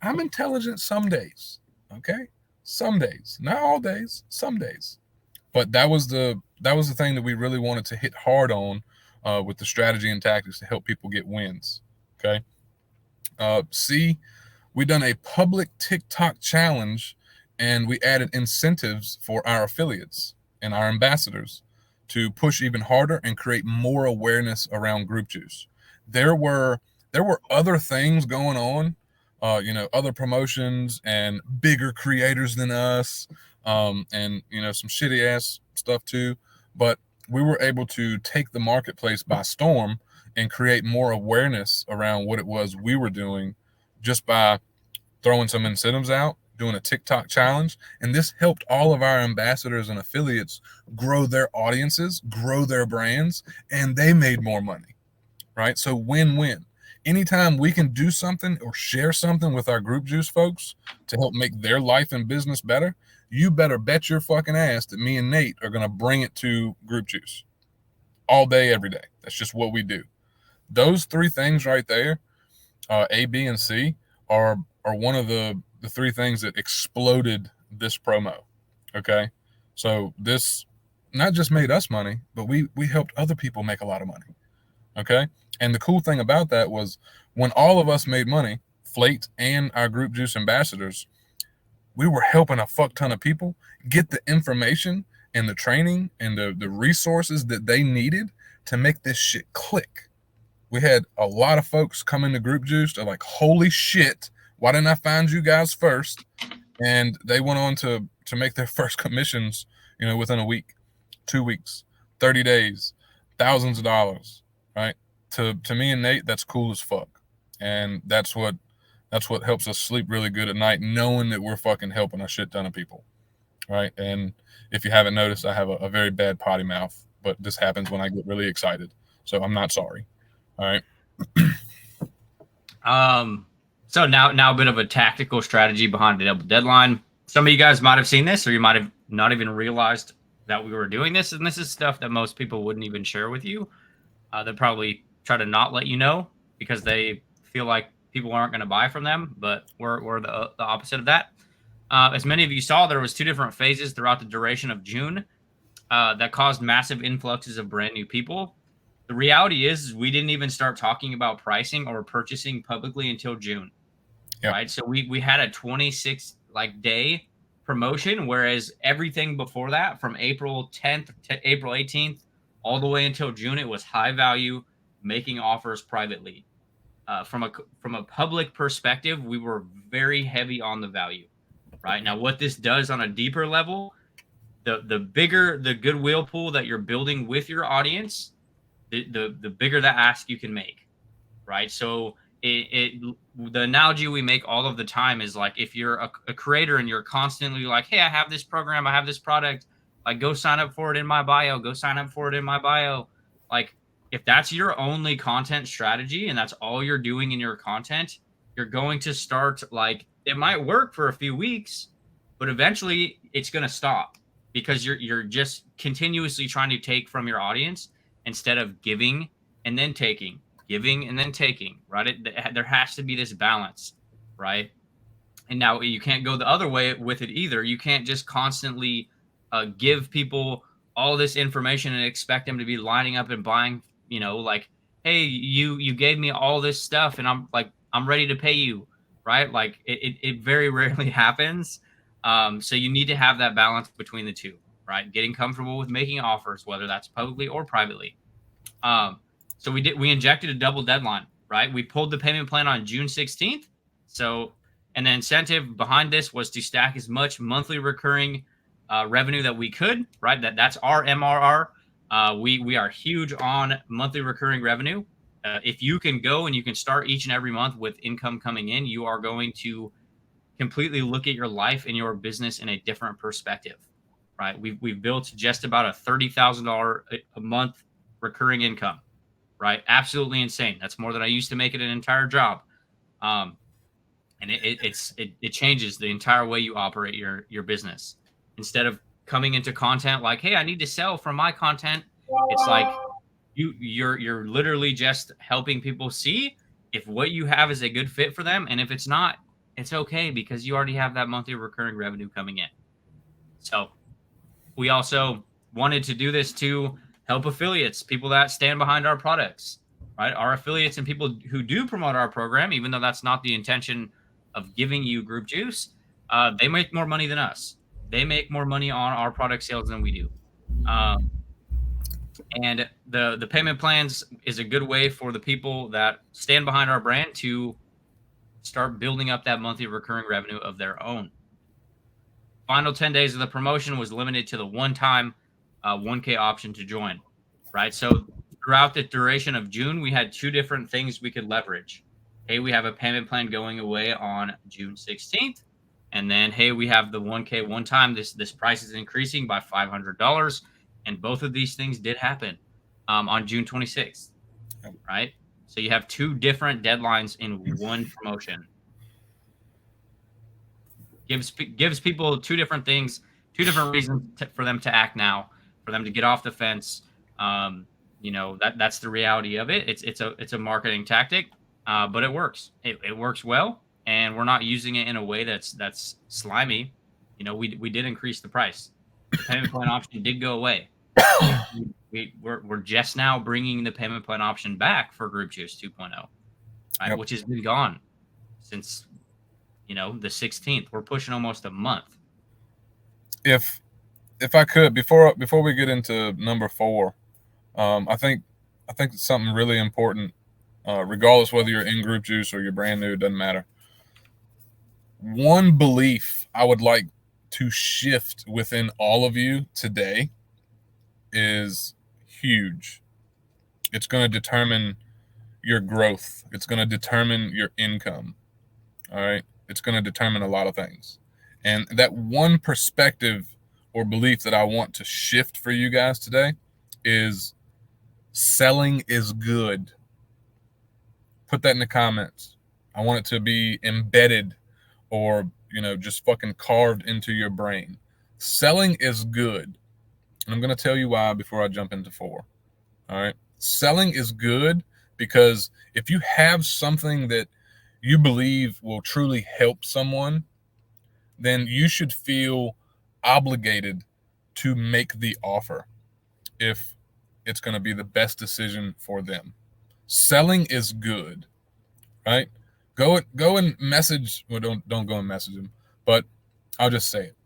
I'm intelligent some days. Okay. Some days, not all days, some days. But that was the thing that we really wanted to hit hard on with the strategy and tactics to help people get wins. Okay. C, we done a public TikTok challenge and we added incentives for our affiliates and our ambassadors to push even harder and create more awareness around Group Juice. There were other things going on, other promotions and bigger creators than us, and some shitty ass stuff too. But we were able to take the marketplace by storm and create more awareness around what it was we were doing just by throwing some incentives out, doing a TikTok challenge. And this helped all of our ambassadors and affiliates grow their audiences, grow their brands, and they made more money, right? So win-win. Anytime we can do something or share something with our Group Juice folks to help make their life and business better, you better bet your fucking ass that me and Nate are going to bring it to Group Juice all day, every day. That's just what we do. Those three things right there, A, B, and C, are one of the three things that exploded this promo. Okay. So this not just made us money, but we helped other people make a lot of money. Okay. And the cool thing about that was when all of us made money, Flate and our Group Juice ambassadors, we were helping a fuck ton of people get the information and the training and the resources that they needed to make this shit click. We had a lot of folks come into Group Juice. They're like, holy shit, why didn't I find you guys first? And they went on to make their first commissions, within a week, 2 weeks, 30 days, thousands of dollars, right? To me and Nate, that's cool as fuck. And that's what helps us sleep really good at night, knowing that we're fucking helping a shit ton of people, right? And if you haven't noticed, I have a very bad potty mouth, but this happens when I get really excited. So I'm not sorry. All right. So now a bit of a tactical strategy behind the double deadline. Some of you guys might have seen this, or you might have not even realized that we were doing this. And this is stuff that most people wouldn't even share with you. They'd probably try to not let you know because they feel like people aren't going to buy from them. But we're the opposite of that. As many of you saw, there was 2 different phases throughout the duration of June that caused massive influxes of brand new people. The reality is we didn't even start talking about pricing or purchasing publicly until June. Yep. Right. So we had a 26 day promotion, whereas everything before that, from April 10th to April 18th, all the way until June, it was high value, making offers privately. From a public perspective, we were very heavy on the value. Right now, what this does on a deeper level, the bigger the goodwill pool that you're building with your audience, the bigger the ask you can make. Right. So the analogy we make all of the time is like, if you're a creator and you're constantly like, hey, I have this program, I have this product, like, go sign up for it in my bio, go sign up for it in my bio. Like, if that's your only content strategy and that's all you're doing in your content, you're going to start, like, it might work for a few weeks, but eventually it's going to stop because you're just continuously trying to take from your audience instead of giving and then taking. Giving and then taking, right? There has to be this balance, right? And now you can't go the other way with it either. You can't just constantly give people all this information and expect them to be lining up and buying, like, hey, you gave me all this stuff and I'm ready to pay you, right? Like it very rarely happens. So you need to have that balance between the two, right? Getting comfortable with making offers, whether that's publicly or privately. So we injected a double deadline, right? We pulled the payment plan on June 16th. So, and the incentive behind this was to stack as much monthly recurring revenue that we could, right? That's our MRR. We are huge on monthly recurring revenue. If you can go and you can start each and every month with income coming in, you are going to completely look at your life and your business in a different perspective, right? We've built just about a $30,000 a month recurring income. Right. Absolutely insane. That's more than I used to make it an entire job. And it changes the entire way you operate your business. Instead of coming into content like, hey, I need to sell from my content. It's like you're literally just helping people see if what you have is a good fit for them. And if it's not, it's okay because you already have that monthly recurring revenue coming in. So we also wanted to do this to help affiliates, people that stand behind our products, right? Our affiliates and people who do promote our program, even though that's not the intention of giving you Group Juice, they make more money than us. They make more money on our product sales than we do. And the payment plans is a good way for the people that stand behind our brand to start building up that monthly recurring revenue of their own. Final 10 days of the promotion was limited to the one-time 1K option to join, right? So throughout the duration of June, we had 2 different things we could leverage. hey, we have a payment plan going away on June 16th. And then, hey, we have the 1K one time. This price is increasing by $500. And both of these things did happen on June 26th, right? So you have two different deadlines in one promotion. Gives people two different things, two different reasons for them to act now, for them to get off the fence. That's the reality of it. It's a marketing tactic, but it works. It works well, and we're not using it in a way that's slimy. We did increase the price. The payment plan option did go away. We're just now bringing the payment plan option back for Group Juice 2.0, right? Which has been gone since the 16th. We're pushing almost a month. If I could, before we get into number 4, I think it's something really important, regardless whether you're in Group Juice or you're brand new, it doesn't matter. One belief I would like to shift within all of you today is huge. It's going to determine your growth. It's going to determine your income. All right. It's going to determine a lot of things. And that one perspective or belief that I want to shift for you guys today is selling is good. Put that in the comments. I want it to be embedded or, just fucking carved into your brain. Selling is good. And I'm going to tell you why before I jump into 4. All right. Selling is good because if you have something that you believe will truly help someone, then you should feel obligated to make the offer if it's going to be the best decision for them. Selling is good, right? Go and message. Well, don't go and message them, but I'll just say it.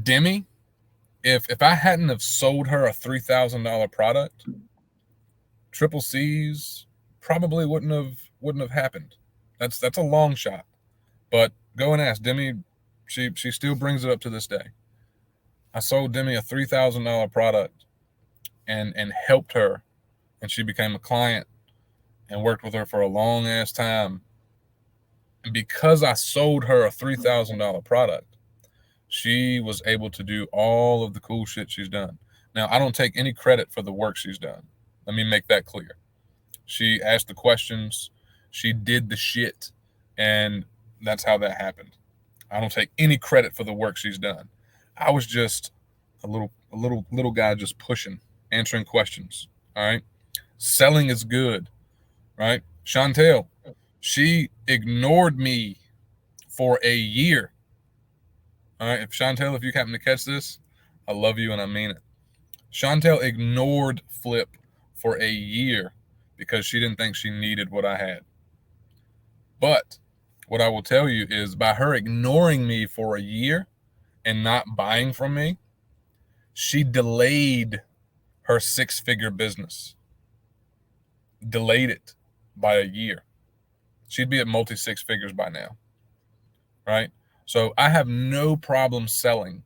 Demi, if I hadn't have sold her a $3,000 product, Triple C's probably wouldn't have happened. That's a long shot, but go and ask Demi. She still brings it up to this day. I sold Demi a $3,000 product and helped her, and she became a client and worked with her for a long ass time. And because I sold her a $3,000 product, she was able to do all of the cool shit she's done. Now, I don't take any credit for the work she's done. Let me make that clear. She asked the questions, she did the shit, and that's how that happened. I don't take any credit for the work she's done. I was just a little guy just pushing, answering questions. All right. Selling is good, right? Chantel, she ignored me for a year. All right. Chantel, if you happen to catch this, I love you and I mean it. Chantel ignored Flip for a year because she didn't think she needed what I had. But what I will tell you is by her ignoring me for a year and not buying from me, she delayed her 6-figure business. Delayed it by a year. She'd be at multi 6 figures by now. Right? So I have no problem selling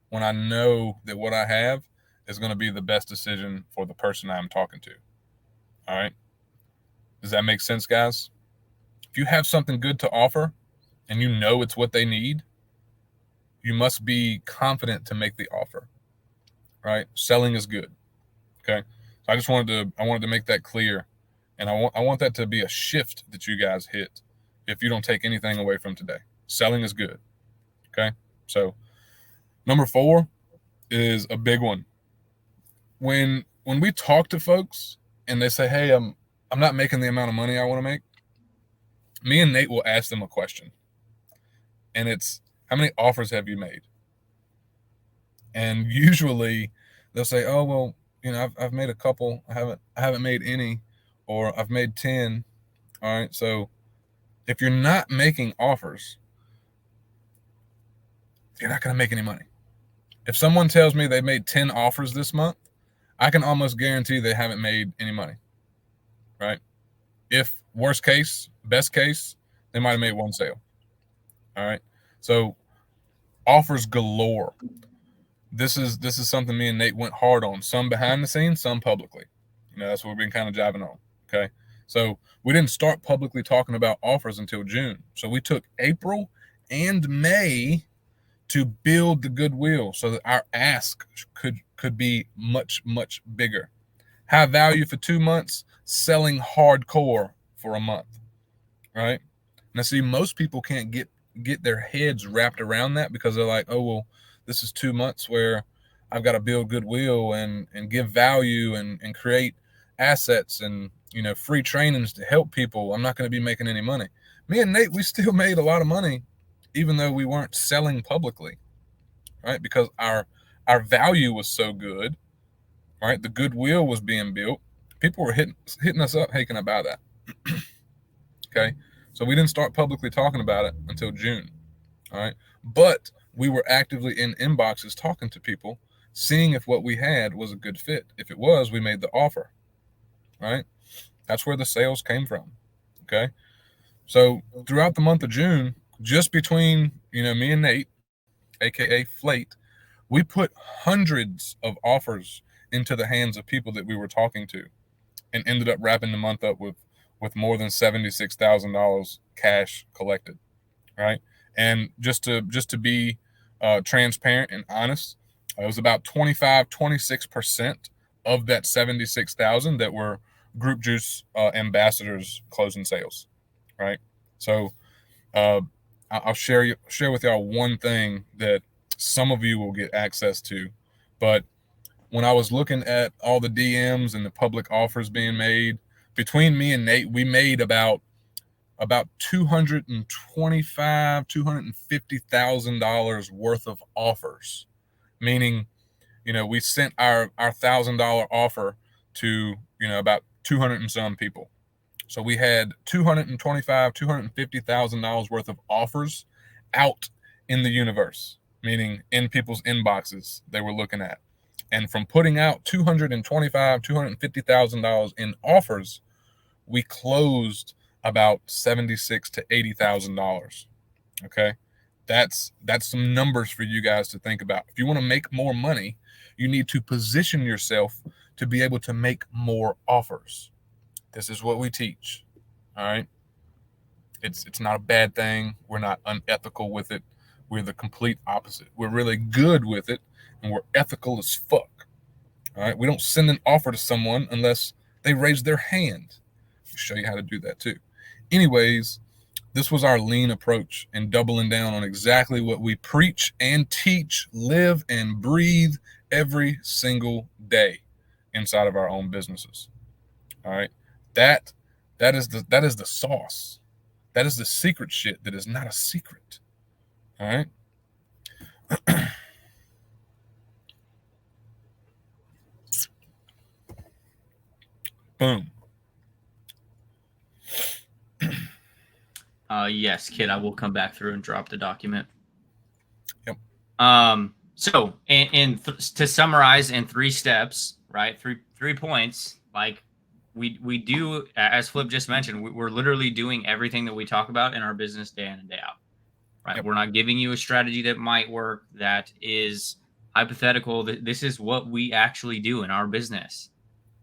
when I know that what I have is going to be the best decision for the person I'm talking to. All right? Does that make sense, guys? If you have something good to offer and you know it's what they need, you must be confident to make the offer. Right? Selling is good. Okay? So I wanted to make that clear, and I want that to be a shift that you guys hit if you don't take anything away from today. Selling is good. Okay? So number 4 is a big one. When we talk to folks and they say, "Hey, I'm not making the amount of money I want to make," me and Nate will ask them a question. And it's, how many offers have you made? And usually they'll say, "Oh, well, I've made a couple. I haven't made any, or I've made 10. All right. So if you're not making offers, you're not going to make any money. If someone tells me they made 10 offers this month, I can almost guarantee they haven't made any money. Right? If worst case, best case, they might have made 1 sale. All right. So offers galore. This is something me and Nate went hard on. Some behind the scenes, some publicly. That's what we've been kind of jiving on. Okay. So we didn't start publicly talking about offers until June. So we took April and May to build the goodwill so that our ask could be much, much bigger. High value for 2 months, selling hardcore for a month, right? Now, see, most people can't get their heads wrapped around that because they're like, oh, well, this is 2 months where I've got to build goodwill and give value and create assets and, you know, free trainings to help people. I'm not going to be making any money. Me and Nate, we still made a lot of money, even though we weren't selling publicly, right? Because our value was so good, right? The goodwill was being built. People were hitting us up, hey, can I buy that? Okay. So we didn't start publicly talking about it until June. All right. But we were actively in inboxes talking to people, seeing if what we had was a good fit. If it was, we made the offer. Right. That's where the sales came from. Okay. So throughout the month of June, just between, you know, me and Nate, aka Flate, we put hundreds of offers into the hands of people that we were talking to, and ended up wrapping the month up with more than $76,000 cash collected, right? And just to be transparent and honest, it was about 26% of that 76,000 that were Group Juice ambassadors closing sales, right? So I'll share with y'all one thing that some of you will get access to, but when I was looking at all the DMs and the public offers being made, between me and Nate, we made about $250,000 worth of offers. Meaning, you know, we sent our $1,000 offer to, you know, about 200 and some people. So we had $250,000 worth of offers out in the universe, meaning in people's inboxes they were looking at. And from putting out $250,000 in offers, we closed about $76,000 to $80,000. Okay, that's some numbers for you guys to think about. If you want to make more money, you need to position yourself to be able to make more offers. This is what we teach. All right, it's not a bad thing. We're not unethical with it. We're the complete opposite. We're really good with it, and we're ethical as fuck. All right, we don't send an offer to someone unless they raise their hand. I'll show you how to do that too. Anyways, this was our lean approach and doubling down on exactly what we preach and teach, live and breathe every single day inside of our own businesses. All right, that is the sauce. That is the secret shit that is not a secret. All right. Boom. Yes, kid, I will come back through and drop the document. Yep. So to summarize in 3 steps, right? Three points, like we do, as Flip just mentioned, we're literally doing everything that we talk about in our business day in and day out, right? Yep. We're not giving you a strategy that might work, that is hypothetical. This is what we actually do in our business.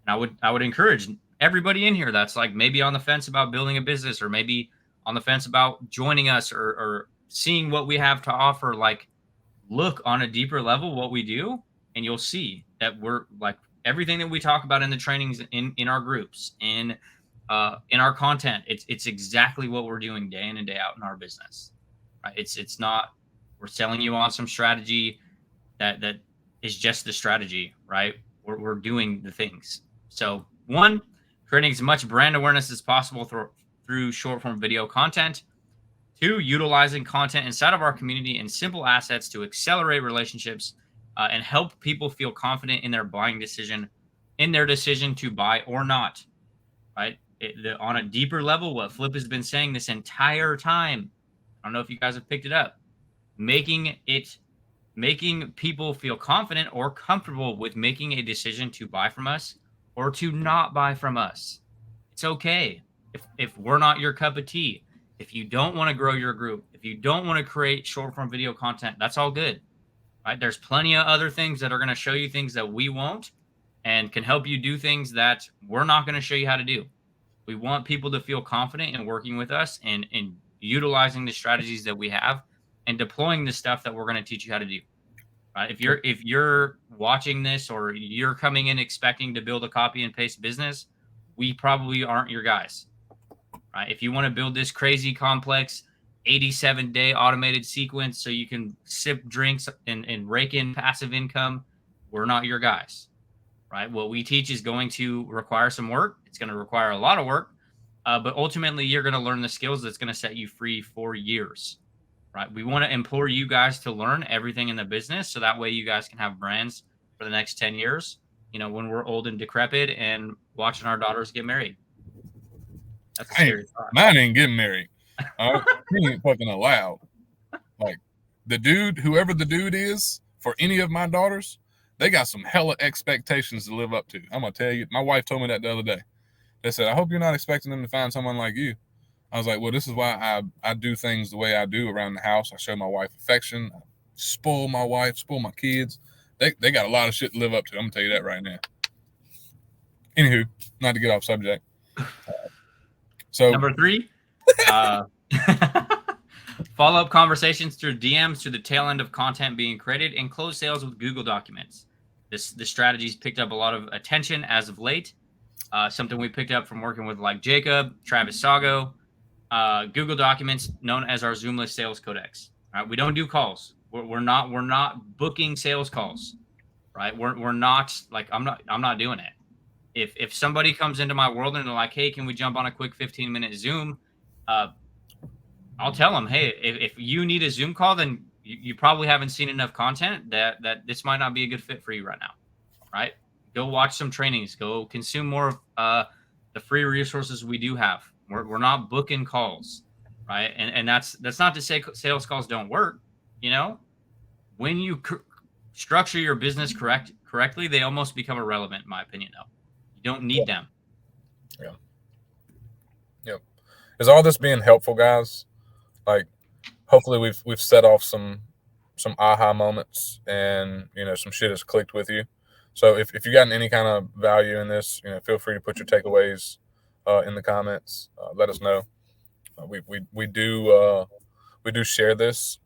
And I would encourage everybody in here that's like maybe on the fence about building a business, or maybe on the fence about joining us, or seeing what we have to offer, like look on a deeper level what we do, and you'll see that we're like everything that we talk about in the trainings, in our groups, in our content, it's exactly what we're doing day in and day out in our business. Right? It's not we're selling you on some strategy that is just the strategy, right? We're doing the things. So 1, creating as much brand awareness as possible through short form video content. 2, utilizing content inside of our community and simple assets to accelerate relationships and help people feel confident in their buying decision, in their decision to buy or not, right? On a deeper level, what Flip has been saying this entire time, I don't know if you guys have picked it up, making people feel confident or comfortable with making a decision to buy from us or to not buy from us. It's okay if we're not your cup of tea. If you don't want to grow your group, if you don't want to create short form video content, that's all good, right? There's plenty of other things that are going to show you things that we won't, and can help you do things that we're not going to show you how to do. We want people to feel confident in working with us and utilizing the strategies that we have and deploying the stuff that we're going to teach you how to do. Right? If you're watching this or you're coming in expecting to build a copy and paste business, we probably aren't your guys. Right? If you want to build this crazy complex 87-day automated sequence so you can sip drinks and rake in passive income, we're not your guys. Right? What we teach is going to require some work. It's going to require a lot of work, but ultimately you're going to learn the skills that's going to set you free for years. Right? We want to implore you guys to learn everything in the business so that way you guys can have brands for the next 10 years, when we're old and decrepit and watching our daughters get married. That's a scary thought. Mine ain't getting married. He ain't fucking allowed. Like the dude, whoever the dude is, for any of my daughters, they got some hella expectations to live up to. I'm gonna tell you, my wife told me that the other day. They said, I hope you're not expecting them to find someone like you. I was like, well, this is why I do things the way I do around the house. I show my wife affection, I spoil my wife, spoil my kids. They got a lot of shit to live up to. I'm gonna tell you that right now. Anywho, not to get off subject. So number 3, follow-up conversations through DMs to the tail end of content being created and close sales with Google Documents. This strategy's picked up a lot of attention as of late. Something we picked up from working with like Jacob, Travis Sago. Google Documents, known as our Zoomless Sales Codex. Right? We don't do calls. We're not booking sales calls. Right? We're not like I'm not doing it. If somebody comes into my world and they're like, hey, can we jump on a quick 15-minute Zoom? I'll tell them, hey, if you need a Zoom call, then you probably haven't seen enough content that this might not be a good fit for you right now. Right? Go watch some trainings. Go consume more of the free resources we do have. We're not booking calls, right? And that's not to say sales calls don't work. When you structure your business correctly, they almost become irrelevant, in my opinion. Though you don't need them. Yeah. Is all this being helpful, guys? Like, hopefully we've set off some aha moments, and some shit has clicked with you. So if you gotten any kind of value in this, feel free to put your takeaways in the comments. Let us know. We do share this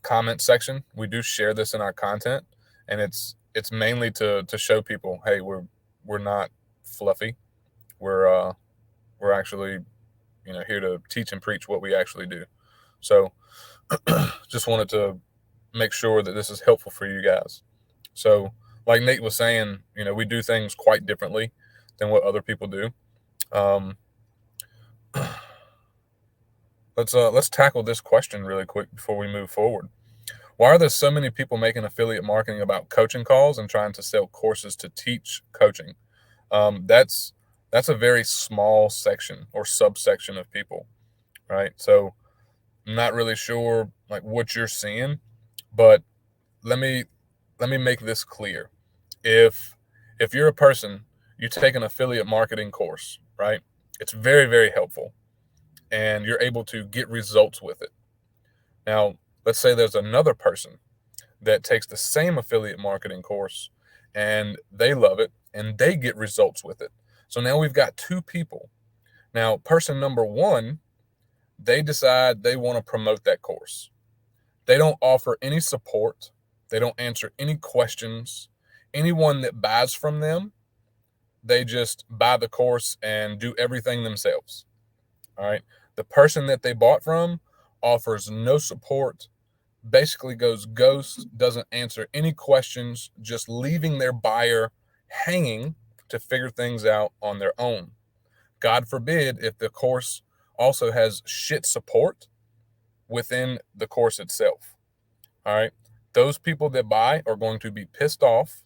comment section. We do share this in our content, and it's mainly to show people, hey, we're not fluffy. We're actually here to teach and preach what we actually do. So just wanted to make sure that this is helpful for you guys. So like Nate was saying, we do things quite differently than what other people do. Let's tackle this question really quick before we move forward. Why are there so many people making affiliate marketing about coaching calls and trying to sell courses to teach coaching? That's a very small section or subsection of people, right? So I'm not really sure like what you're seeing, but let me make this clear. If you're a person, you take an affiliate marketing course, right? It's very, very helpful, and you're able to get results with it. Now, let's say there's another person that takes the same affiliate marketing course and they love it and they get results with it. So now we've got 2 people. Now, person number 1, they decide they want to promote that course. They don't offer any support. They don't answer any questions. Anyone that buys from them, they just buy the course and do everything themselves. All right. The person that they bought from offers no support, basically goes ghost, doesn't answer any questions, just leaving their buyer hanging to figure things out on their own. God forbid if the course also has shit support within the course itself. All right. Those people that buy are going to be pissed off.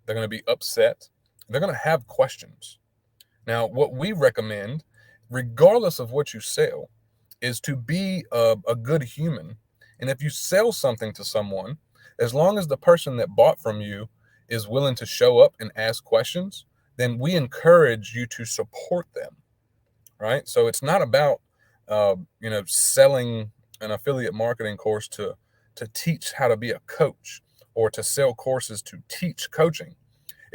They're going to be upset. They're going to have questions. Now, what we recommend, regardless of what you sell, is to be a good human. And if you sell something to someone, as long as the person that bought from you is willing to show up and ask questions, then we encourage you to support them, right? So it's not about, selling an affiliate marketing course to teach how to be a coach or to sell courses to teach coaching.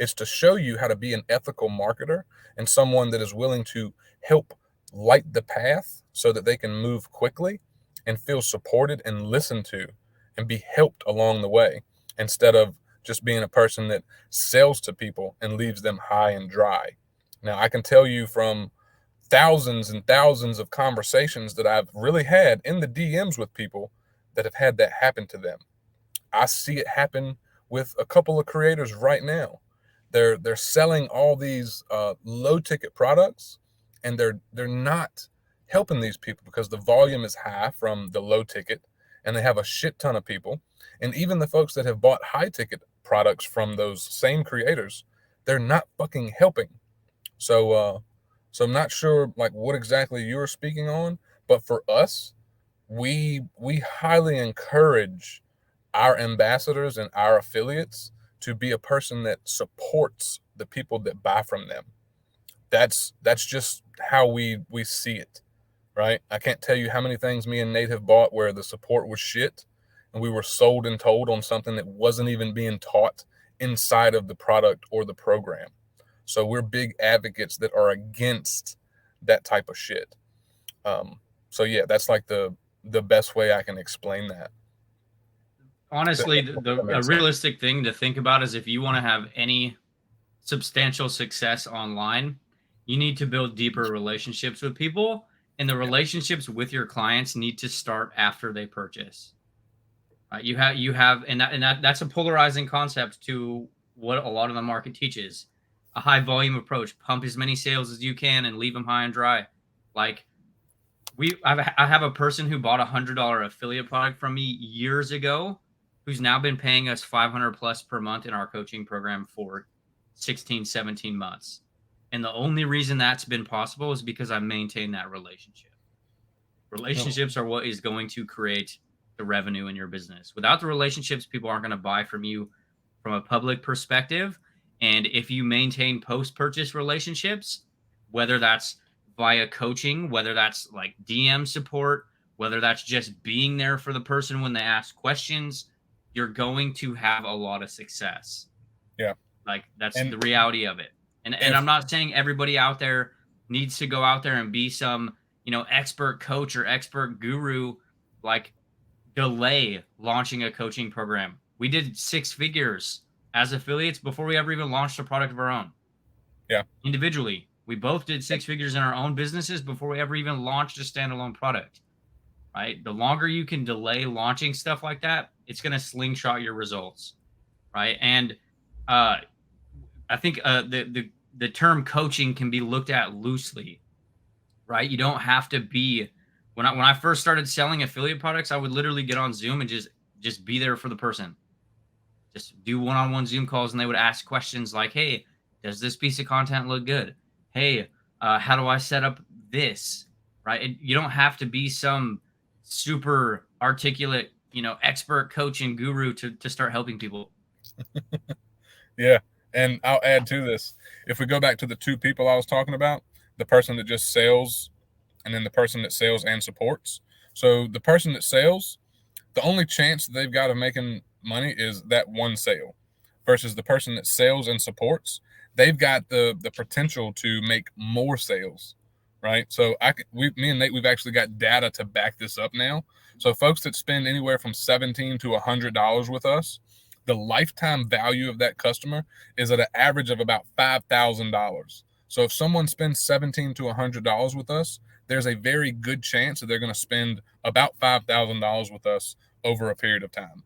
It's to show you how to be an ethical marketer and someone that is willing to help light the path so that they can move quickly and feel supported and listened to and be helped along the way, instead of just being a person that sells to people and leaves them high and dry. Now, I can tell you from thousands and thousands of conversations that I've really had in the DMs with people that have had that happen to them. I see it happen with a couple of creators right now. They're selling all these low ticket products, and they're not helping these people because the volume is high from the low ticket, and they have a shit ton of people. And even the folks that have bought high ticket products from those same creators, they're not fucking helping. So I'm not sure like what exactly you're speaking on, but for us, we highly encourage our ambassadors and our affiliates to be a person that supports the people that buy from them. That's just how we see it, right? I can't tell you how many things me and Nate have bought where the support was shit and we were sold and told on something that wasn't even being taught inside of the product or the program. So we're big advocates that are against that type of shit. So yeah, that's like the best way I can explain that. Honestly, the realistic thing to think about is if you want to have any substantial success online, you need to build deeper relationships with people, and the relationships with your clients need to start after they purchase. You have, and that's a polarizing concept to what a lot of the market teaches. A high volume approach, pump as many sales as you can and leave them high and dry. Like I have a person who bought $100 affiliate product from me years ago, who's now been paying us $500 plus per month in our coaching program for 16, 17 months. And the only reason that's been possible is because I maintained that relationship. Relationships are what is going to create the revenue in your business. Without the relationships, people aren't going to buy from you from a public perspective. And if you maintain post-purchase relationships, whether that's via coaching, whether that's like DM support, whether that's just being there for the person when they ask questions, you're going to have a lot of success. Yeah. Like that's the reality of it. And I'm not saying everybody out there needs to go out there and be some, expert coach or expert guru. Like, delay launching a coaching program. We did 6 figures as affiliates before we ever even launched a product of our own. Yeah. Individually, we both did 6 figures in our own businesses before we ever even launched a standalone product. Right? The longer you can delay launching stuff like that, it's going to slingshot your results. Right? And I think the term coaching can be looked at loosely. Right? You don't have to be. When I first started selling affiliate products, I would literally get on Zoom and just be there for the person. Just do one-on-one Zoom calls, and they would ask questions like, "Hey, does this piece of content look good? Hey, how do I set up this?" Right? You don't have to be some super articulate, expert coach and guru to start helping people. Yeah, and I'll add to this. If we go back to the 2 people I was talking about, the person that just sells and then the person that sells and supports. So the person that sells, the only chance that they've got of making money is that one sale, versus the person that sells and supports. They've got the potential to make more sales, right? So me and Nate, we've actually got data to back this up now. So folks that spend anywhere from $17 to $100 with us, the lifetime value of that customer is at an average of about $5,000. So if someone spends $17 to $100 with us, there's a very good chance that they're going to spend about $5,000 with us over a period of time,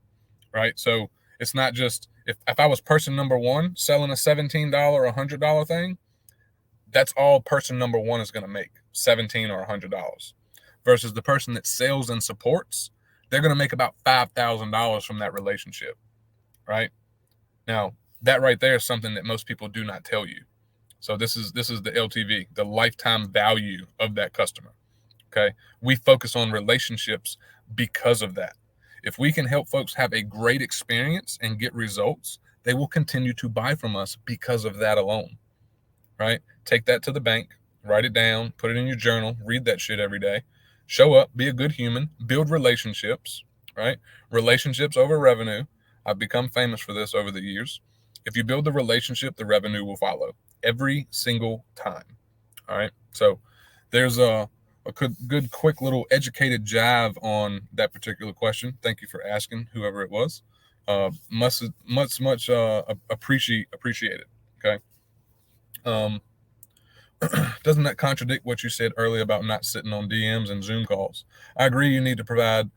right? So it's not just, if I was person number 1 selling a $17 or $100 thing, that's all person number 1 is going to make, $17 or $100. Versus the person that sells and supports, they're going to make about $5,000 from that relationship, right? Now, that right there is something that most people do not tell you. So this is the LTV, the lifetime value of that customer. Okay. We focus on relationships because of that. If we can help folks have a great experience and get results, they will continue to buy from us because of that alone. Right? Take that to the bank, write it down, put it in your journal, read that shit every day, show up, be a good human, build relationships, right? Relationships over revenue. I've become famous for this over the years. If you build the relationship, the revenue will follow every single time. All right. So there's a good, quick little educated jive on that particular question. Thank you for asking, whoever it was. Much appreciate it. Okay. Doesn't that contradict what you said earlier about not sitting on DMs and Zoom calls? I agree you need to provide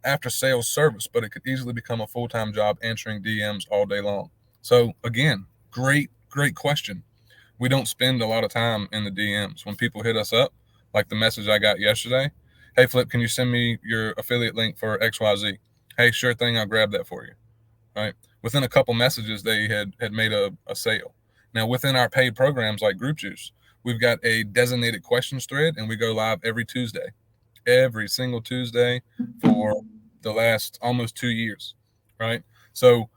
after sales service, but it could easily become a full-time job answering DMs all day long. So again, great question. We don't spend a lot of time in the DMs. When people hit us up, like the message I got yesterday, hey Flip, can you send me your affiliate link for XYZ? Hey, sure thing, I'll grab that for you. Right. Within a couple messages, they had made a sale. Now within our paid programs like Group Juice, we've got a designated questions thread, and we go live every single Tuesday for the last almost 2 years. Right. So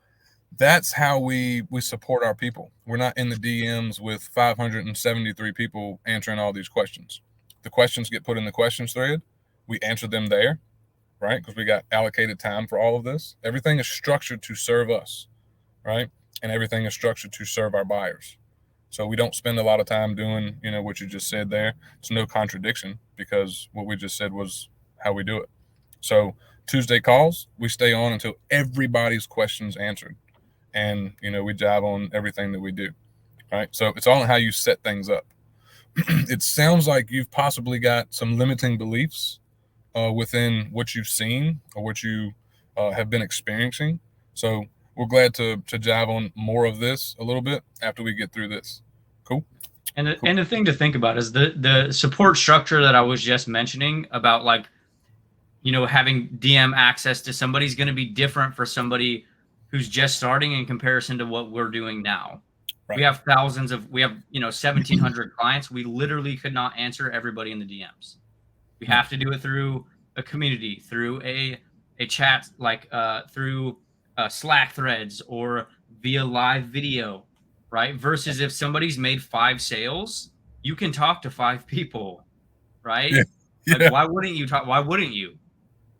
that's how we support our people. We're not in the DMs with 573 people answering all these questions. The questions get put in the questions thread. We answer them there, right? Because we got allocated time for all of this. Everything is structured to serve us, right? And everything is structured to serve our buyers. So we don't spend a lot of time doing, what you just said there. It's no contradiction because what we just said was how we do it. So Tuesday calls, we stay on until everybody's questions answered. And, we jive on everything that we do. Right. So it's all in how you set things up. It sounds like you've possibly got some limiting beliefs within what you've seen or what you have been experiencing. So we're glad to jive on more of this a little bit after we get through this. Cool. And the thing to think about is the support structure that I was just mentioning about, like, having DM access to somebody's going to be different for somebody who's just starting in comparison to what we're doing now. Right. We have 1,700 clients. We literally could not answer everybody in the DMs. We have to do it through a community, through a chat, like through Slack threads or via live video, right? Versus if somebody's made 5 sales, you can talk to 5 people, right? Yeah. Like, why wouldn't you talk? Why wouldn't you?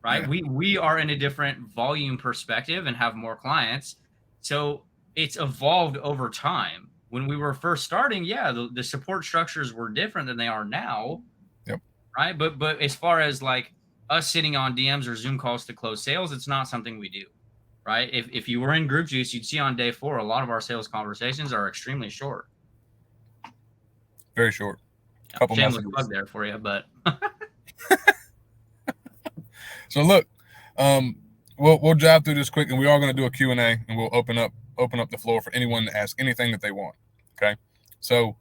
Right. Yeah. We are in a different volume perspective and have more clients. So it's evolved over time. When we were first starting, the support structures were different than they are now. Yep. Right. But as far as like us sitting on DMs or Zoom calls to close sales, it's not something we do. Right. If you were in Group Juice, you'd see on day 4, a lot of our sales conversations are extremely short. Very short. Couple shameless plug there for you, but So look, we'll drive through this quick, and we are going to do a Q&A, and we'll open up the floor for anyone to ask anything that they want. Okay. So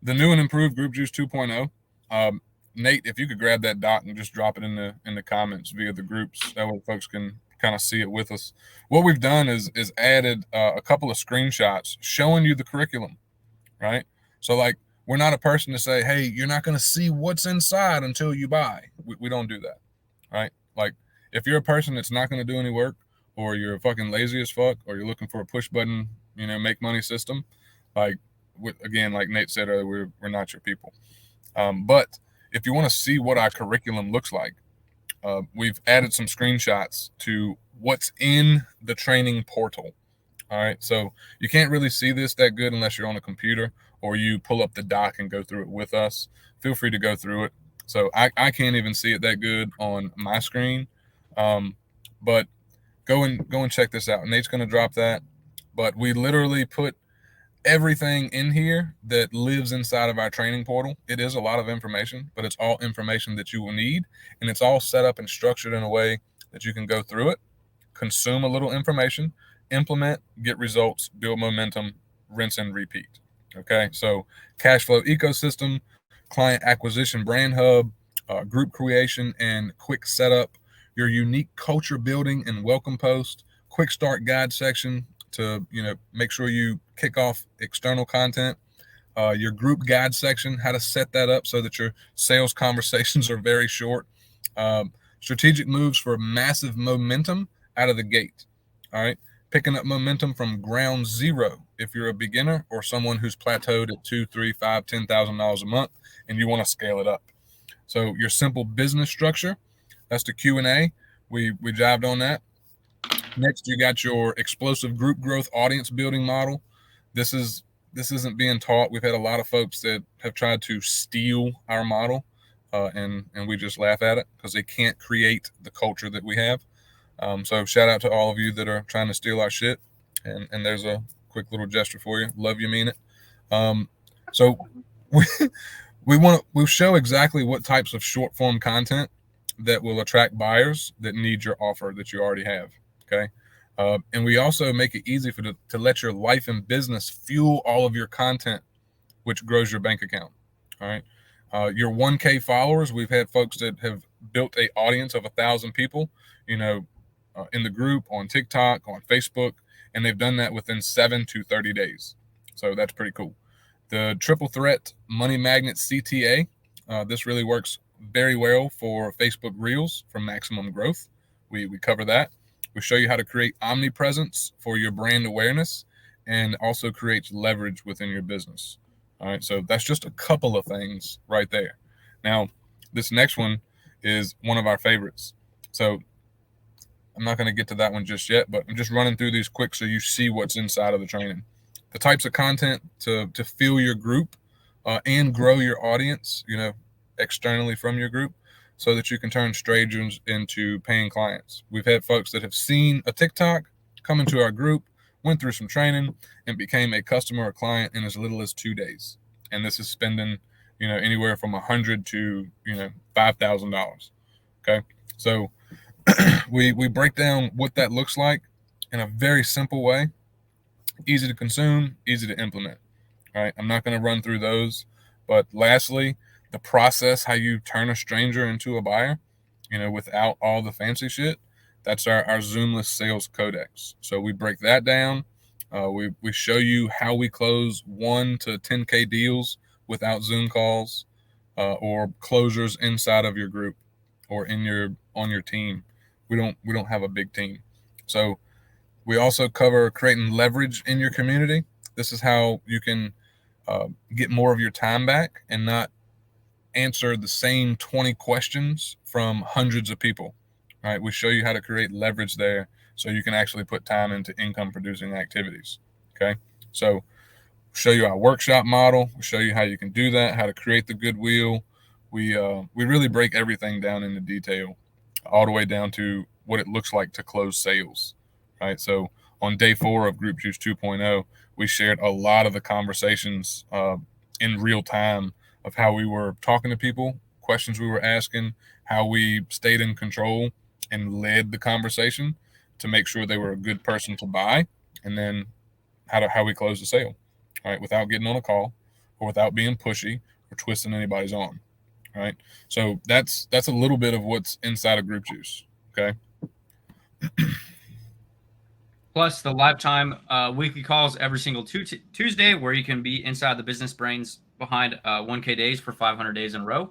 the new and improved Group Juice 2.0. Nate, if you could grab that doc and just drop it in the comments via the groups, that way folks can kind of see it with us. What we've done is added a couple of screenshots showing you the curriculum, right? So like, we're not a person to say, hey, you're not going to see what's inside until you buy. We don't do that, right? Like, if you're a person that's not going to do any work, or you're fucking lazy as fuck, or you're looking for a push button, make money system, like, again, like Nate said earlier, we're not your people. But if you want to see what our curriculum looks like, we've added some screenshots to what's in the training portal. All right. So you can't really see this that good unless you're on a computer or you pull up the doc and go through it with us. Feel free to go through it. So I can't even see it that good on my screen. But go and check this out. Nate's going to drop that. But we literally put everything in here that lives inside of our training portal. It is a lot of information, but it's all information that you will need. And it's all set up and structured in a way that you can go through it, consume a little information, implement, get results, build momentum, rinse and repeat. Okay. So cash flow ecosystem, client acquisition, brand hub, group creation and quick setup, your unique culture building and welcome post, quick start guide section to, make sure you kick off external content, your group guide section, how to set that up so that your sales conversations are very short, strategic moves for massive momentum out of the gate. All right. Picking up momentum from ground zero if you're a beginner or someone who's plateaued at $2,000, $3,000, $5,000, $10,000 a month and you want to scale it up. So your simple business structure, that's the Q&A. We jived on that. Next, you got your explosive group growth audience building model. This isn't being taught. We've had a lot of folks that have tried to steal our model, and we just laugh at it because they can't create the culture that we have. So shout out to all of you that are trying to steal our shit. And there's a quick little gesture for you. Love you, mean it. So we we'll show exactly what types of short form content that will attract buyers that need your offer that you already have. Okay. And we also make it easy to let your life and business fuel all of your content, which grows your bank account. All right. Your 1K followers, we've had folks that have built a audience of 1,000 people, in the group, on TikTok, on Facebook, and they've done that within 7 to 30 days. So that's pretty cool. The triple threat money magnet CTA, this really works very well for Facebook Reels for maximum growth. We cover that. We show you how to create omnipresence for your brand awareness and also creates leverage within your business. All right, so that's just a couple of things right there. Now, this next one is one of our favorites. So I'm not going to get to that one just yet, but I'm just running through these quick so you see what's inside of the training. The types of content to fill your group and grow your audience, externally from your group, so that you can turn strangers into paying clients. We've had folks that have seen a TikTok, come into our group, went through some training, and became a customer or client in as little as 2 days. And this is spending, anywhere from $100 to $5,000. Okay, so we break down what that looks like in a very simple way, easy to consume, easy to implement. All right, I'm not going to run through those, but lastly, the process, how you turn a stranger into a buyer, without all the fancy shit. That's our Zoomless sales codex. So we break that down. We show you how we close 1 to 10K deals without Zoom calls or closures inside of your group or on your team. We don't have a big team. So we also cover creating leverage in your community. This is how you can get more of your time back and not answer the same 20 questions from hundreds of people. All right, we show you how to create leverage there so you can actually put time into income producing activities. Okay, so show you our workshop model. We show you how you can do that, how to create the goodwill. We really break everything down into detail, all the way down to what it looks like to close sales. Right, so on day 4 of Group Juice 2.0, we shared a lot of the conversations in real time of how we were talking to people, questions we were asking, how we stayed in control and led the conversation to make sure they were a good person to buy, and then how we close the sale, all right, without getting on a call or without being pushy or twisting anybody's arm. All right, so that's a little bit of what's inside of Group Juice. Okay. Plus the lifetime weekly calls every single Tuesday, where you can be inside the business brains behind 1K days for 500 days in a row.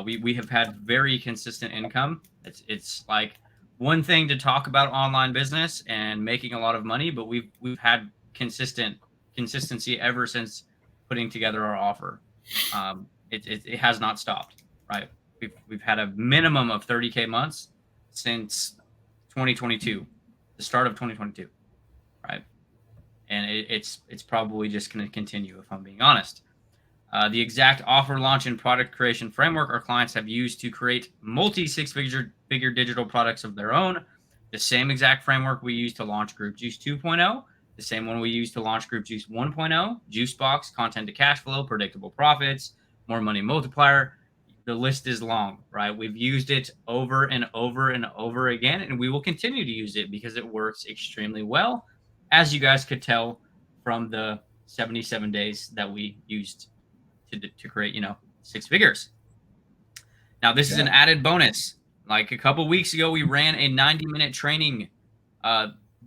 We have had very consistent income. It's like one thing to talk about online business and making a lot of money, but we've had consistency ever since putting together our offer. It has not stopped. Right, we've had a minimum of 30K months since 2022. The start of 2022, right? And it's probably just going to continue, if I'm being honest. The exact offer launch and product creation framework our clients have used to create multi six-figure digital products of their own. The same exact framework we use to launch Group Juice 2.0, the same one we use to launch Group Juice 1.0, Juicebox, content to cash flow, predictable profits, more money multiplier. The list is long, right? We've used it over and over and over again, and we will continue to use it because it works extremely well, as you guys could tell from the 77 days that we used to create, 6 figures. Now, this is an added bonus. Like a couple weeks ago, we ran a 90-minute training,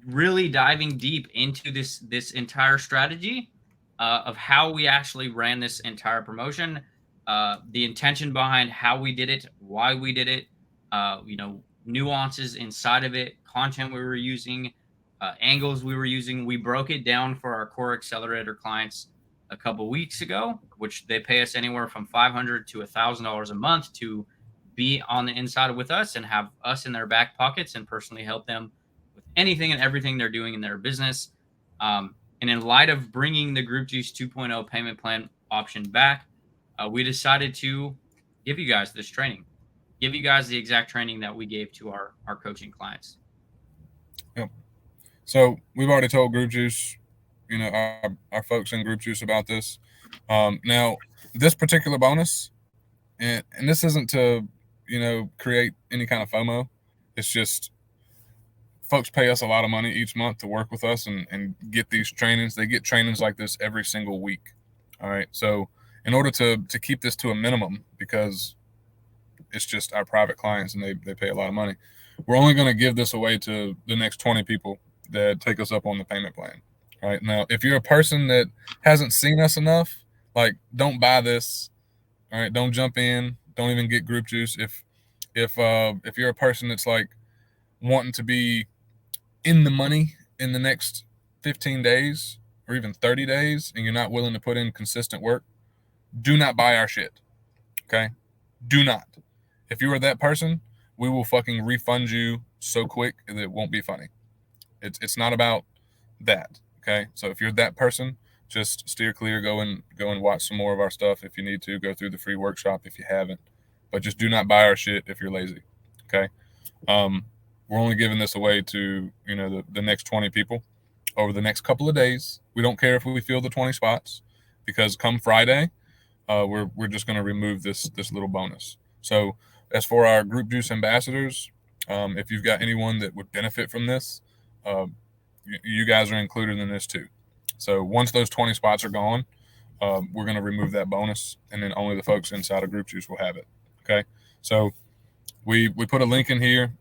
really diving deep into this entire strategy of how we actually ran this entire promotion. The intention behind how we did it, why we did it, nuances inside of it, content we were using, angles we were using. We broke it down for our core accelerator clients a couple weeks ago, which they pay us anywhere from $500 to $1,000 a month to be on the inside with us and have us in their back pockets and personally help them with anything and everything they're doing in their business. And in light of bringing the Group Juice 2.0 payment plan option back, we decided to give you guys this training, give you guys the exact training that we gave to our coaching clients. Yep. So we've already told Group Juice, our folks in Group Juice about this. Now, this particular bonus, and this isn't to, create any kind of FOMO. It's just folks pay us a lot of money each month to work with us and get these trainings. They get trainings like this every single week. All right. So in order to keep this to a minimum, because it's just our private clients and they pay a lot of money, we're only going to give this away to the next 20 people that take us up on the payment plan. All right. Now, if you're a person that hasn't seen us enough, like, don't buy this. All right. Don't jump in. Don't even get Group Juice. If you're a person that's like wanting to be in the money in the next 15 days or even 30 days and you're not willing to put in consistent work, do not buy our shit. Okay? Do not. If you are that person, we will fucking refund you so quick that it won't be funny. It's not about that. Okay? So if you're that person, just steer clear. Go and watch some more of our stuff if you need to. Go through the free workshop if you haven't. But just do not buy our shit if you're lazy. Okay? We're only giving this away to, the next 20 people over the next couple of days. We don't care if we fill the 20 spots, because come Friday, we're just going to remove this little bonus. So as for our Group Juice ambassadors, if you've got anyone that would benefit from this, you guys are included in this too. So once those 20 spots are gone, we're going to remove that bonus, and then only the folks inside of Group Juice will have it. Okay. So we put a link in here.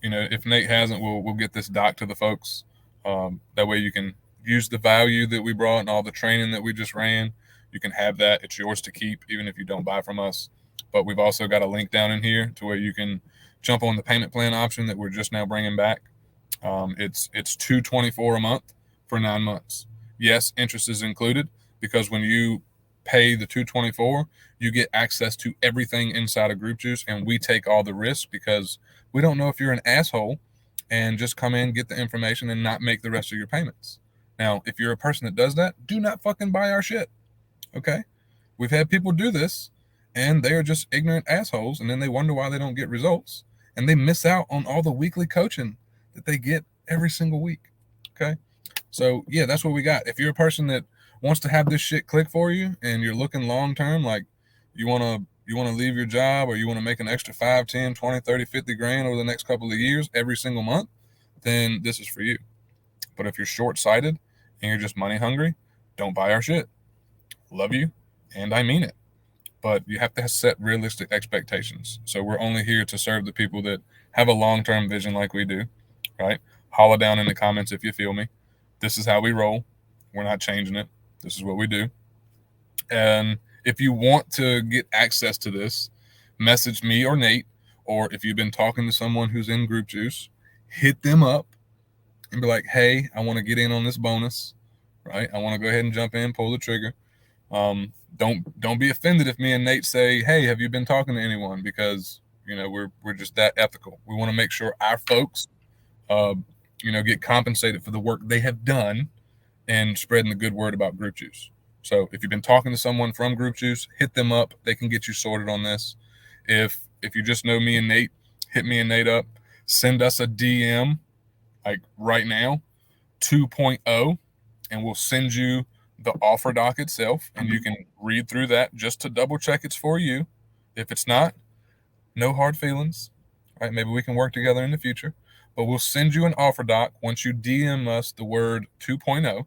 If Nate hasn't, we'll get this doc to the folks. That way you can use the value that we brought and all the training that we just ran. You can have that. It's yours to keep, even if you don't buy from us. But we've also got a link down in here to where you can jump on the payment plan option that we're just now bringing back. It's $224 a month for 9 months. Yes, interest is included, because when you pay the $224, you get access to everything inside of Group Juice, and we take all the risk because we don't know if you're an asshole and just come in, get the information, and not make the rest of your payments. Now, if you're a person that does that, do not fucking buy our shit. Okay? We've had people do this, and they are just ignorant assholes, and then they wonder why they don't get results, and they miss out on all the weekly coaching that they get every single week. Okay? So, yeah, that's what we got. If you're a person that wants to have this shit click for you and you're looking long term, like you want to leave your job, or you want to make an extra 5, 10, 20, 30, 50 grand over the next couple of years every single month, then this is for you. But if you're short-sighted and you're just money hungry, don't buy our shit. Love you, and I mean it. But you have to set realistic expectations. So we're only here to serve the people that have a long-term vision like we do, right? Holler down in the comments if you feel me. This is how we roll. We're not changing it. This is what we do. And if you want to get access to this, message me or Nate, or if you've been talking to someone who's in Group Juice, hit them up and be like, hey, I want to get in on this bonus, right? I want to go ahead and jump in, pull the trigger. Don't be offended if me and Nate say, hey, have you been talking to anyone? Because, we're just that ethical. We want to make sure our folks, get compensated for the work they have done and spreading the good word about Group Juice. So if you've been talking to someone from Group Juice, hit them up. They can get you sorted on this. If you just know me and Nate, hit me and Nate up. Send us a DM, like right now, 2.0, and we'll send you the offer doc itself, and you can read through that just to double check it's for you. If it's not, no hard feelings. Right? Maybe we can work together in the future. But we'll send you an offer doc once you DM us the word 2.0.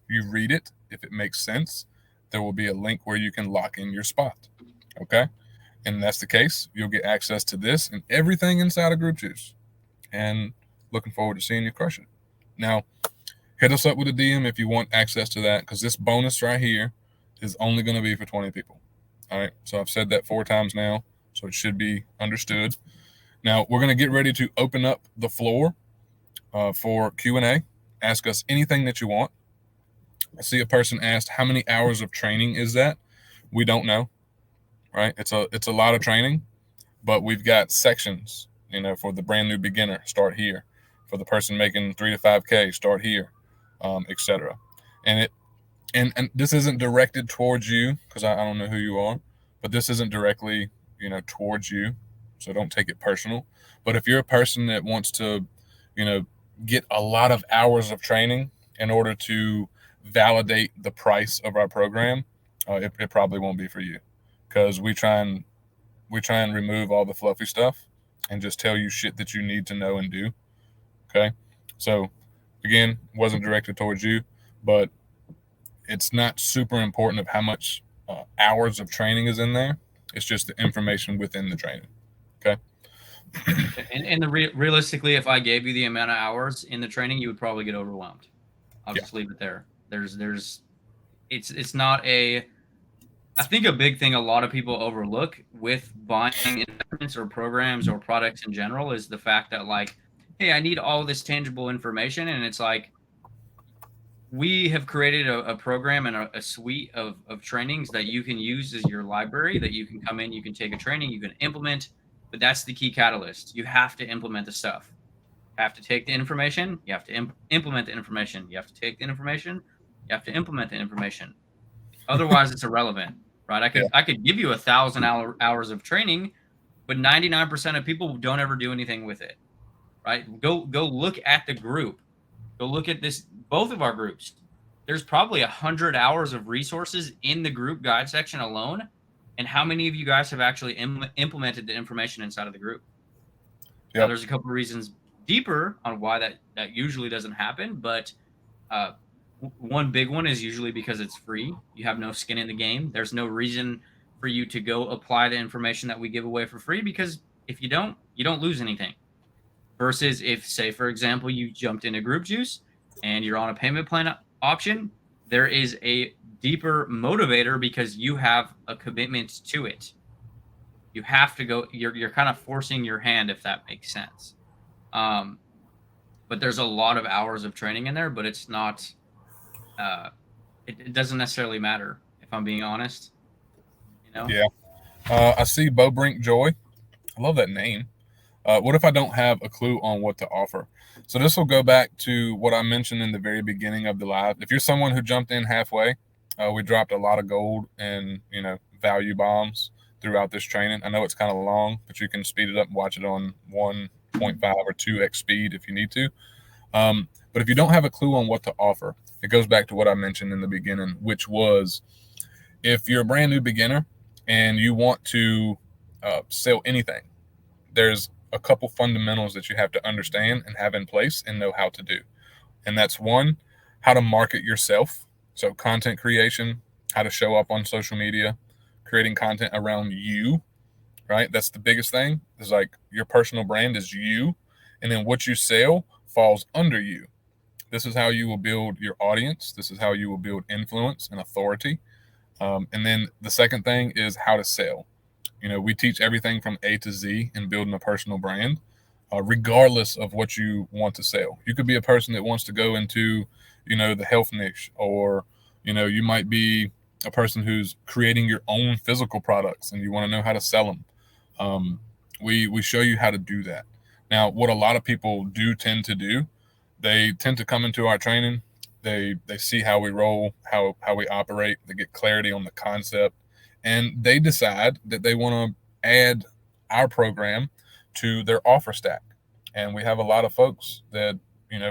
You read it. If it makes sense, there will be a link where you can lock in your spot. Okay? And that's the case. You'll get access to this and everything inside of Group Juice. And looking forward to seeing you crush it. Now, hit us up with a DM if you want access to that, because this bonus right here is only going to be for 20 people. All right? So I've said that 4 times now, so it should be understood. Now, we're going to get ready to open up the floor for Q&A. Ask us anything that you want. I see a person asked, how many hours of training is that? We don't know, right? It's a lot of training, but we've got sections, for the brand new beginner, start here. For the person making 3 to 5K, start here, etc. And and this isn't directed towards you, because I don't know who you are, but this isn't directly, towards you. So don't take it personal. But if you're a person that wants to, get a lot of hours of training in order to validate the price of our program, it probably won't be for you, because we try and remove all the fluffy stuff and just tell you shit that you need to know and do. Okay. So again, wasn't directed towards you, but it's not super important of how much hours of training is in there. It's just the information within the training. Okay. And realistically, if I gave you the amount of hours in the training, you would probably get overwhelmed. I'll just leave it there. It's not a. I think a big thing a lot of people overlook with buying investments or programs or products in general is the fact that, like, hey, I need all this tangible information, and it's like, we have created a program and a suite of trainings that you can use as your library, that you can come in, you can take a training, you can implement. But that's the key catalyst. You have to implement the stuff. You have to take the information. You have to implement the information. You have to take the information. You have to implement the information. Otherwise, it's irrelevant, right? I could give you 1,000 hours of training, but 99% of people don't ever do anything with it, right? Go look at the group. Go look at this. Both of our groups. There's probably 100 hours of resources in the group guide section alone. And how many of you guys have actually implemented the information inside of the group? Yep. Now, there's a couple of reasons deeper on why that usually doesn't happen, but one big one is usually because it's free. You have no skin in the game. There's no reason for you to go apply the information that we give away for free, because if you don't lose anything. Versus if, say, for example, you jumped into Group Juice and you're on a payment plan option, there is a deeper motivator because you have a commitment to it. You have to go. You're kind of forcing your hand, if that makes sense. But there's a lot of hours of training in there, but it's not. It doesn't necessarily matter, if I'm being honest. Yeah. I see Bobrink Joy. I love that name. What if I don't have a clue on what to offer? So this will go back to what I mentioned in the very beginning of the live. If you're someone who jumped in halfway, we dropped a lot of gold and value bombs throughout this training. I know it's kind of long, but you can speed it up and watch it on 1.5 or 2x speed if you need to. But if you don't have a clue on what to offer, it goes back to what I mentioned in the beginning, which was, if you're a brand new beginner and you want to sell anything, there's a couple fundamentals that you have to understand and have in place and know how to do. And that's one, how to market yourself. So content creation, how to show up on social media, creating content around you, right? That's the biggest thing. It's like your personal brand is you, and then what you sell falls under you. This is how you will build your audience. This is how you will build influence and authority. And then the second thing is how to sell. We teach everything from A to Z in building a personal brand, regardless of what you want to sell. You could be a person that wants to go into, the health niche, or, you might be a person who's creating your own physical products and you want to know how to sell them. We show you how to do that. Now, what a lot of people tend to do, they tend to come into our training. They see how we roll, how we operate. They get clarity on the concept. And they decide that they want to add our program to their offer stack. And we have a lot of folks that,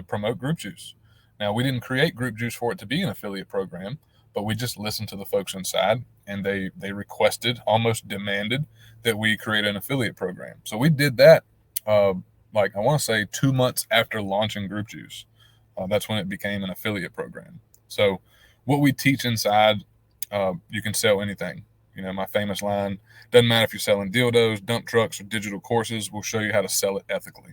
promote Group Juice. Now, we didn't create Group Juice for it to be an affiliate program, but we just listened to the folks inside, and they requested, almost demanded, that we create an affiliate program. So we did that, I want to say 2 months after launching Group Juice. That's when it became an affiliate program. So what we teach inside, you can sell anything. My famous line, doesn't matter if you're selling dildos, dump trucks, or digital courses, we'll show you how to sell it ethically.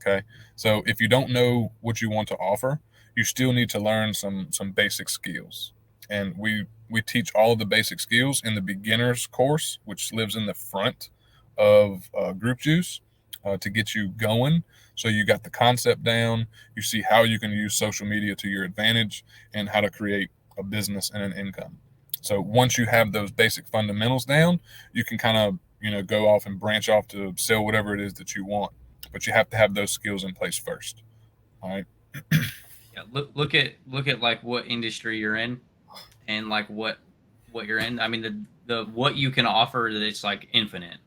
Okay. So if you don't know what you want to offer, you still need to learn some basic skills. And we teach all of the basic skills in the beginner's course, which lives in the front of Group Juice, to get you going. So you got the concept down, you see how you can use social media to your advantage, and how to create a business and an income. So once you have those basic fundamentals down, you can kind of, go off and branch off to sell whatever it is that you want. But you have to have those skills in place first. All right. Yeah, look at like what industry you're in, and like what you're in. I mean, the what you can offer, it's like infinite,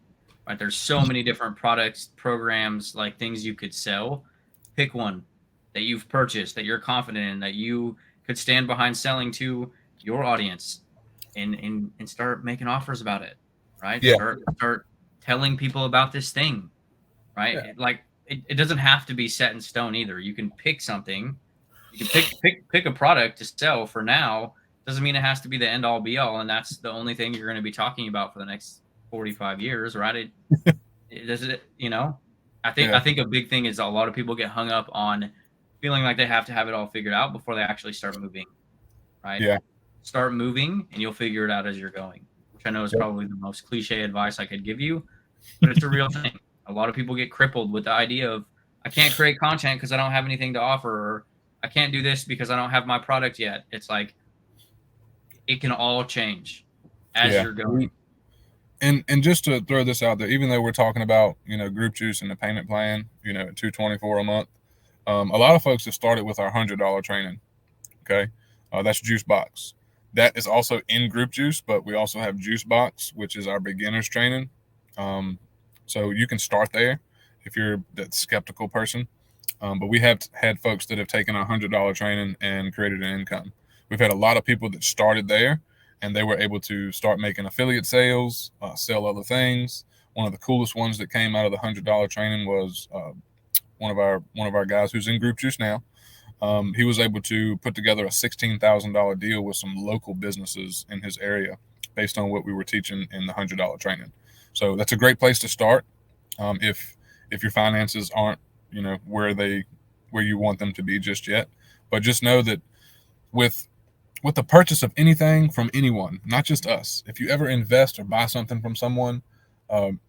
right? There's so many different products, programs, like things you could sell. Pick one that you've purchased, that you're confident in, that you could stand behind selling to your audience, and start making offers about it, right? Yeah. Start telling people about this thing, right? Yeah. It doesn't have to be set in stone either. You can pick something. You can pick a product to sell for now. Doesn't mean it has to be the end all be all, and that's the only thing you're going to be talking about for the next 45 years, right? It does it, you know. Yeah. I think a big thing is a lot of people get hung up on feeling like they have to have it all figured out before they actually start moving, right? Yeah. Start moving, and you'll figure it out as you're going. Which I know is Yep. probably the most cliche advice I could give you, but it's a real thing. A lot of people get crippled with the idea of I can't create content because I don't have anything to offer, or I can't do this because I don't have my product yet. It's like it can all change as Yeah. you're going. And just to throw this out there, even though we're talking about, Group Juice and the payment plan, at 224 a month, a lot of folks have started with our $100 training. Okay. That's Juice Box. That is also in Group Juice, but we also have Juice Box, which is our beginners training. So you can start there if you're that skeptical person. But we have had folks that have taken our $100 training and created an income. We've had a lot of people that started there and they were able to start making affiliate sales, sell other things. One of the coolest ones that came out of the $100 training was one of our guys who's in Group Juice now. He was able to put together a $16,000 deal with some local businesses in his area based on what we were teaching in the $100 training. So that's a great place to start if your finances aren't where you want them to be just yet. But just know that with the purchase of anything from anyone, not just us, if you ever invest or buy something from someone, um,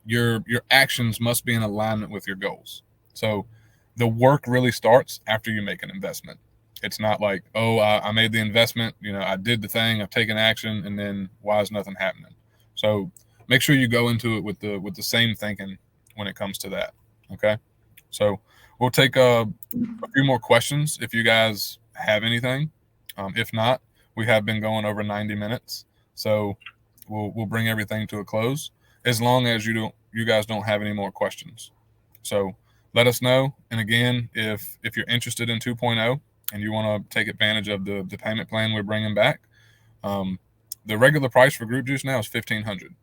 your actions must be in alignment with your goals. So the work really starts after you make an investment. It's not like, oh, I made the investment, I did the thing, I've taken action, and then why is nothing happening? So make sure you go into it with the same thinking when it comes to that. Okay. So we'll take a few more questions if you guys have anything. If not, we have been going over 90 minutes, so we'll bring everything to a close as long as you guys don't have any more questions. So let us know. And again, if you're interested in 2.0 and you want to take advantage of the payment plan we're bringing back, the regular price for Group Juice now is $1,500.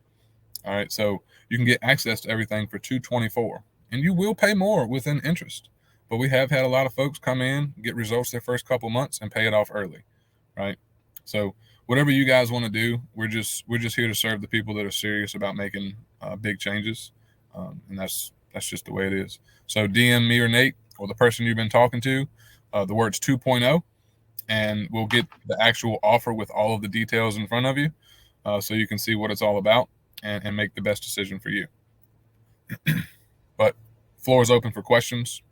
All right, so you can get access to everything for $224, and you will pay more within interest. But we have had a lot of folks come in, get results their first couple months, and pay it off early, right? So whatever you guys want to do, we're just here to serve the people that are serious about making big changes, and that's just the way it is. So DM me or Nate or the person you've been talking to, the words 2.0, and we'll get the actual offer with all of the details in front of you, so you can see what it's all about and make the best decision for you. But floor is open for questions.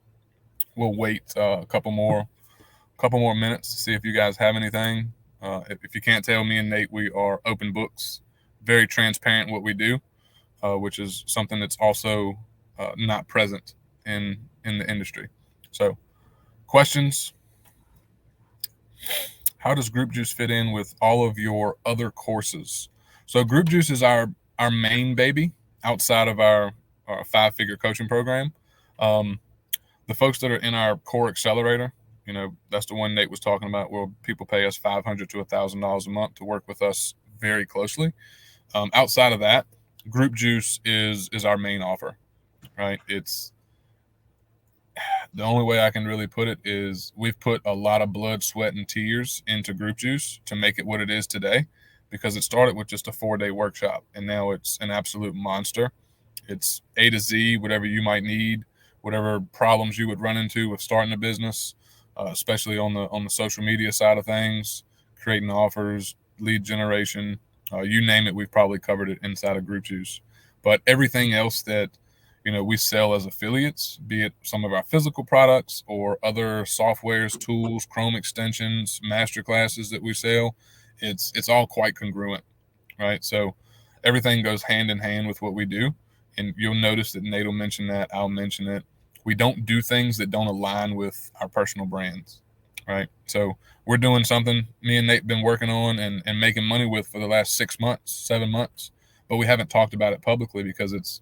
We'll wait a couple more minutes to see if you guys have anything. If you can't tell, me and Nate, we are open books, very transparent in what we do, which is something that's also not present in the industry. So, questions? How does Group Juice fit in with all of your other courses? So, Group Juice is our main baby outside of our 5-figure coaching program. The folks that are in our core accelerator, that's the one Nate was talking about, where people pay us $500 to $1,000 a month to work with us very closely. Outside of that, Group Juice is our main offer, right? It's the only way I can really put it is we've put a lot of blood, sweat, and tears into Group Juice to make it what it is today, because it started with just a 4-day workshop, and now it's an absolute monster. It's A to Z, whatever you might need, whatever problems you would run into with starting a business, especially on the social media side of things, creating offers, lead generation, you name it, we've probably covered it inside of Group Juice. But everything else that we sell as affiliates, be it some of our physical products or other softwares, tools, Chrome extensions, master classes that we sell, it's all quite congruent, right? So everything goes hand in hand with what we do. And you'll notice that Nate will mention that, I'll mention it. we don't do things that don't align with our personal brands, right? So we're doing something me and Nate been working on and making money with for the last 6 months, 7 months, but we haven't talked about it publicly because it's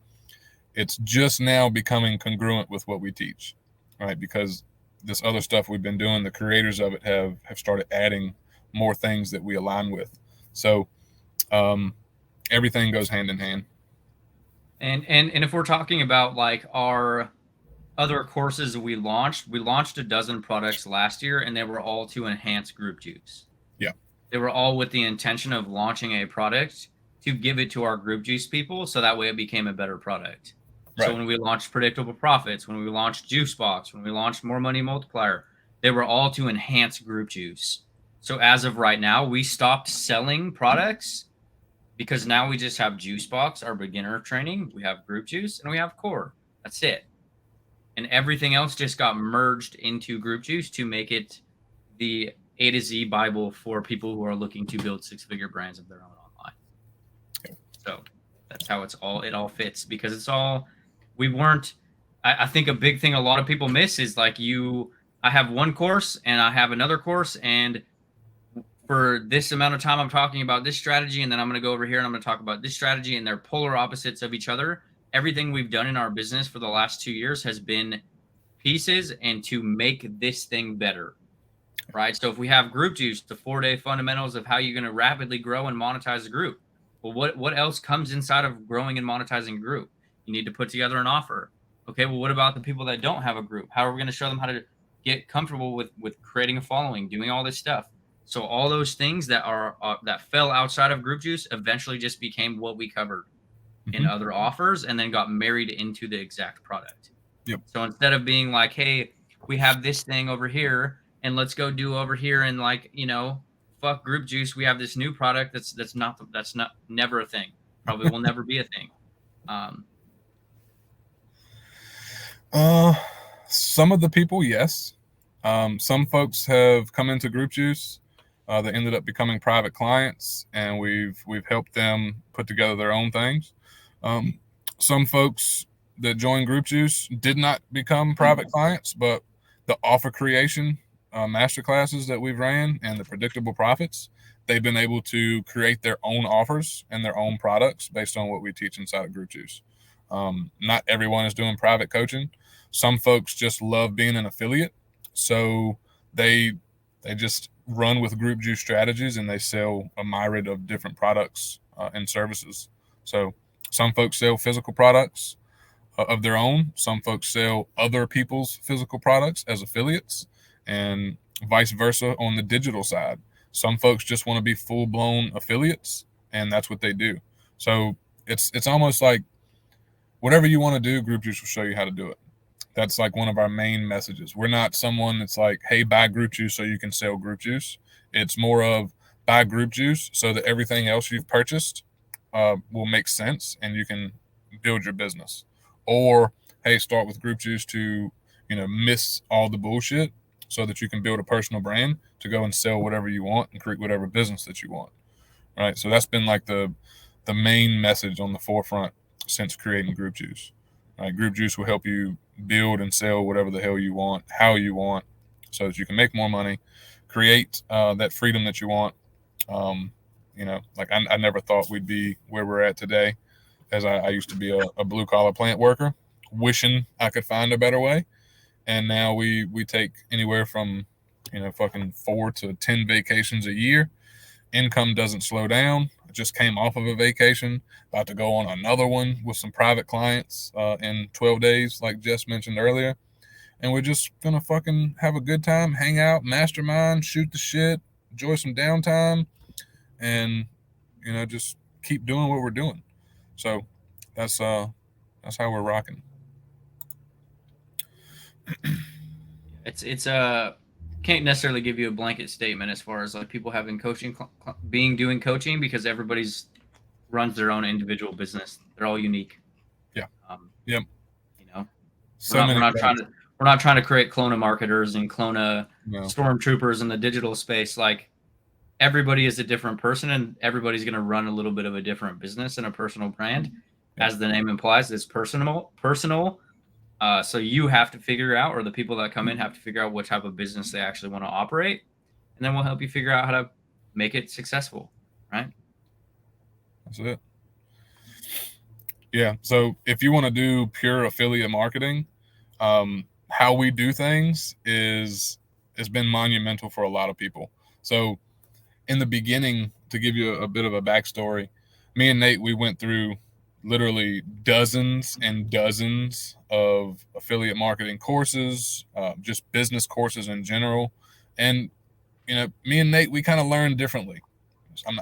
just now becoming congruent with what we teach, right? Because this other stuff we've been doing, the creators of it have started adding more things that we align with. So everything goes hand in hand. And if we're talking about like our other courses we launched a dozen products last year, and they were all to enhance Group Juice. Yeah. They were all with the intention of launching a product to give it to our Group Juice people, so that way it became a better product. Right. So when we launched Predictable Profits, when we launched Juice Box, when we launched More Money Multiplier, they were all to enhance Group Juice. So as of right now, we stopped selling products because now we just have Juice Box, our beginner training, we have Group Juice, and we have Core. That's it. And everything else just got merged into Group Juice to make it the A to Z Bible for people who are looking to build six-figure brands of their own online. So that's how it all fits, because it's all, I think a big thing a lot of people miss is like I have one course and I have another course, and for this amount of time I'm talking about this strategy, and then I'm going to go over here and I'm going to talk about this strategy, and they're polar opposites of each other. Everything we've done in our business for the last 2 years has been pieces and to make this thing better, right? So if we have Group Juice, the 4-day fundamentals of how you're going to rapidly grow and monetize a group. Well, what else comes inside of growing and monetizing a group? You need to put together an offer. Okay, well, what about the people that don't have a group? How are we going to show them how to get comfortable with creating a following, doing all this stuff? So all those things that are that fell outside of Group Juice eventually just became what we covered in other offers, and then got married into the exact product. Yep. So instead of being like, hey, we have this thing over here and let's go do over here, and like, fuck Group Juice, we have this new product that's not never a thing. Probably will never be a thing. Some of the people, yes. Some folks have come into Group Juice. They ended up becoming private clients, and we've helped them put together their own things. Some folks that joined Group Juice did not become private clients, but the offer creation masterclasses that we've ran and the predictable profits, they've been able to create their own offers and their own products based on what we teach inside of Group Juice. Not everyone is doing private coaching. Some folks just love being an affiliate, so they just run with Group Juice strategies, and they sell a myriad of different products and services. So some folks sell physical products of their own. Some folks sell other people's physical products as affiliates, and vice versa on the digital side. Some folks just want to be full-blown affiliates, and that's what they do. So it's almost like whatever you want to do, Group Juice will show you how to do it. That's like one of our main messages. We're not someone that's like, hey, buy Group Juice so you can sell Group Juice. It's more of buy Group Juice so that everything else you've purchased will make sense and you can build your business. Or, hey, start with Group Juice to, miss all the bullshit so that you can build a personal brand to go and sell whatever you want and create whatever business that you want. Right. So that's been like the main message on the forefront since creating Group Juice. Right? Group Juice will help you build and sell whatever the hell you want, how you want, so that you can make more money, create that freedom that you want. I never thought we'd be where we're at today, as I used to be a blue collar plant worker, wishing I could find a better way. And now we take anywhere from, fucking 4 to 10 vacations a year. Income doesn't slow down. I just came off of a vacation, about to go on another one with some private clients in 12 days, like Jess mentioned earlier. And we're just going to fucking have a good time, hang out, mastermind, shoot the shit, enjoy some downtime, and, just keep doing what we're doing. So that's how we're rocking. It's can't necessarily give you a blanket statement as far as like people having coaching, doing coaching, because everybody's runs their own individual business. They're all unique. Yeah. Yep. We're not trying to create clone marketers and clone stormtroopers in the digital space. Like, everybody is a different person, and everybody's going to run a little bit of a different business and a personal brand. As the name implies, it's personal. So you have to figure out, or the people that come in have to figure out what type of business they actually want to operate, and then we'll help you figure out how to make it successful, right? That's it. Yeah. So if you want to do pure affiliate marketing, how we do things has been monumental for a lot of people. So in the beginning, to give you a bit of a backstory, me and Nate, we went through literally dozens and dozens of affiliate marketing courses, just business courses in general. And, me and Nate, we kind of learned differently.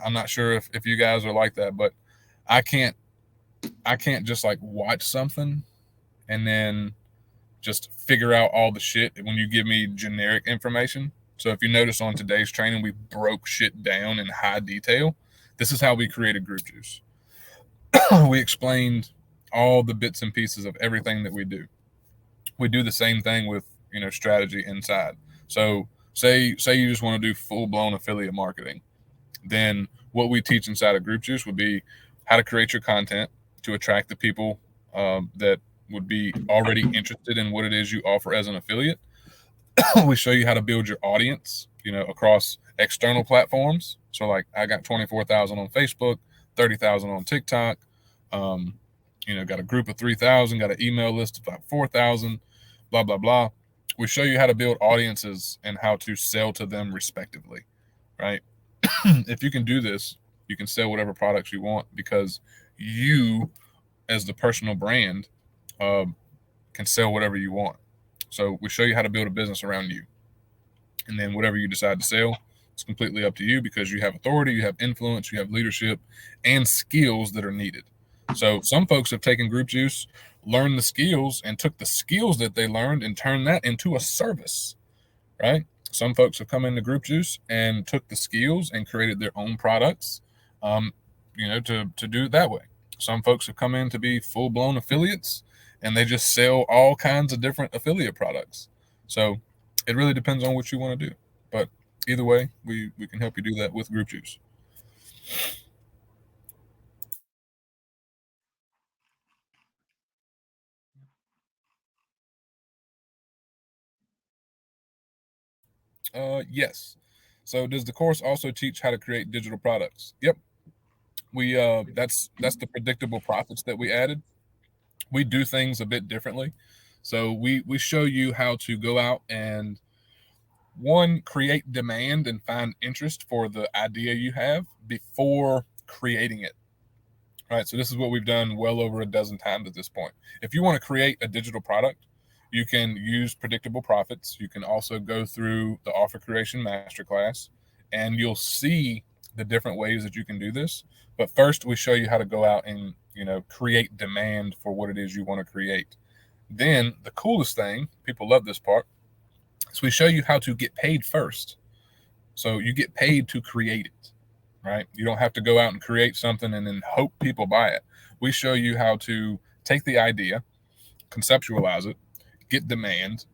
I'm not sure if you guys are like that, but I can't just like watch something and then just figure out all the shit when you give me generic information. So if you notice on today's training, we broke shit down in high detail. This is how we created Group Juice. We explained all the bits and pieces of everything that we do. We do the same thing with, strategy inside. So say you just want to do full blown affiliate marketing, then what we teach inside of Group Juice would be how to create your content to attract the people that would be already interested in what it is you offer as an affiliate. We show you how to build your audience, across external platforms. So like I got 24,000 on Facebook, 30,000 on TikTok. Got a group of 3,000, got an email list of about 4,000, blah, blah, blah. We show you how to build audiences and how to sell to them respectively, right? If you can do this, you can sell whatever products you want because you, as the personal brand, can sell whatever you want. So we show you how to build a business around you. And then whatever you decide to sell, it's completely up to you because you have authority, you have influence, you have leadership, and skills that are needed. So some folks have taken Group Juice, learned the skills, and took the skills that they learned and turned that into a service, right? Some folks have come into Group Juice and took the skills and created their own products, to do it that way. Some folks have come in to be full-blown affiliates, and they just sell all kinds of different affiliate products. So it really depends on what you want to do. But either way, we can help you do that with Group Juice. Yes. So does the course also teach how to create digital products? Yep. We that's the predictable profits that we added. We do things a bit differently. So we show you how to go out and one, create demand and find interest for the idea you have before creating it. Right. So this is what we've done well over a dozen times at this point. If you want to create a digital product, you can use predictable profits. You can also go through the offer creation masterclass and you'll see the different ways that you can do this. But first we show you how to go out and, create demand for what it is you want to create. Then the coolest thing, people love this part, so we show you how to get paid first. So you get paid to create it, right? You don't have to go out and create something and then hope people buy it. We show you how to take the idea, conceptualize it, get demand,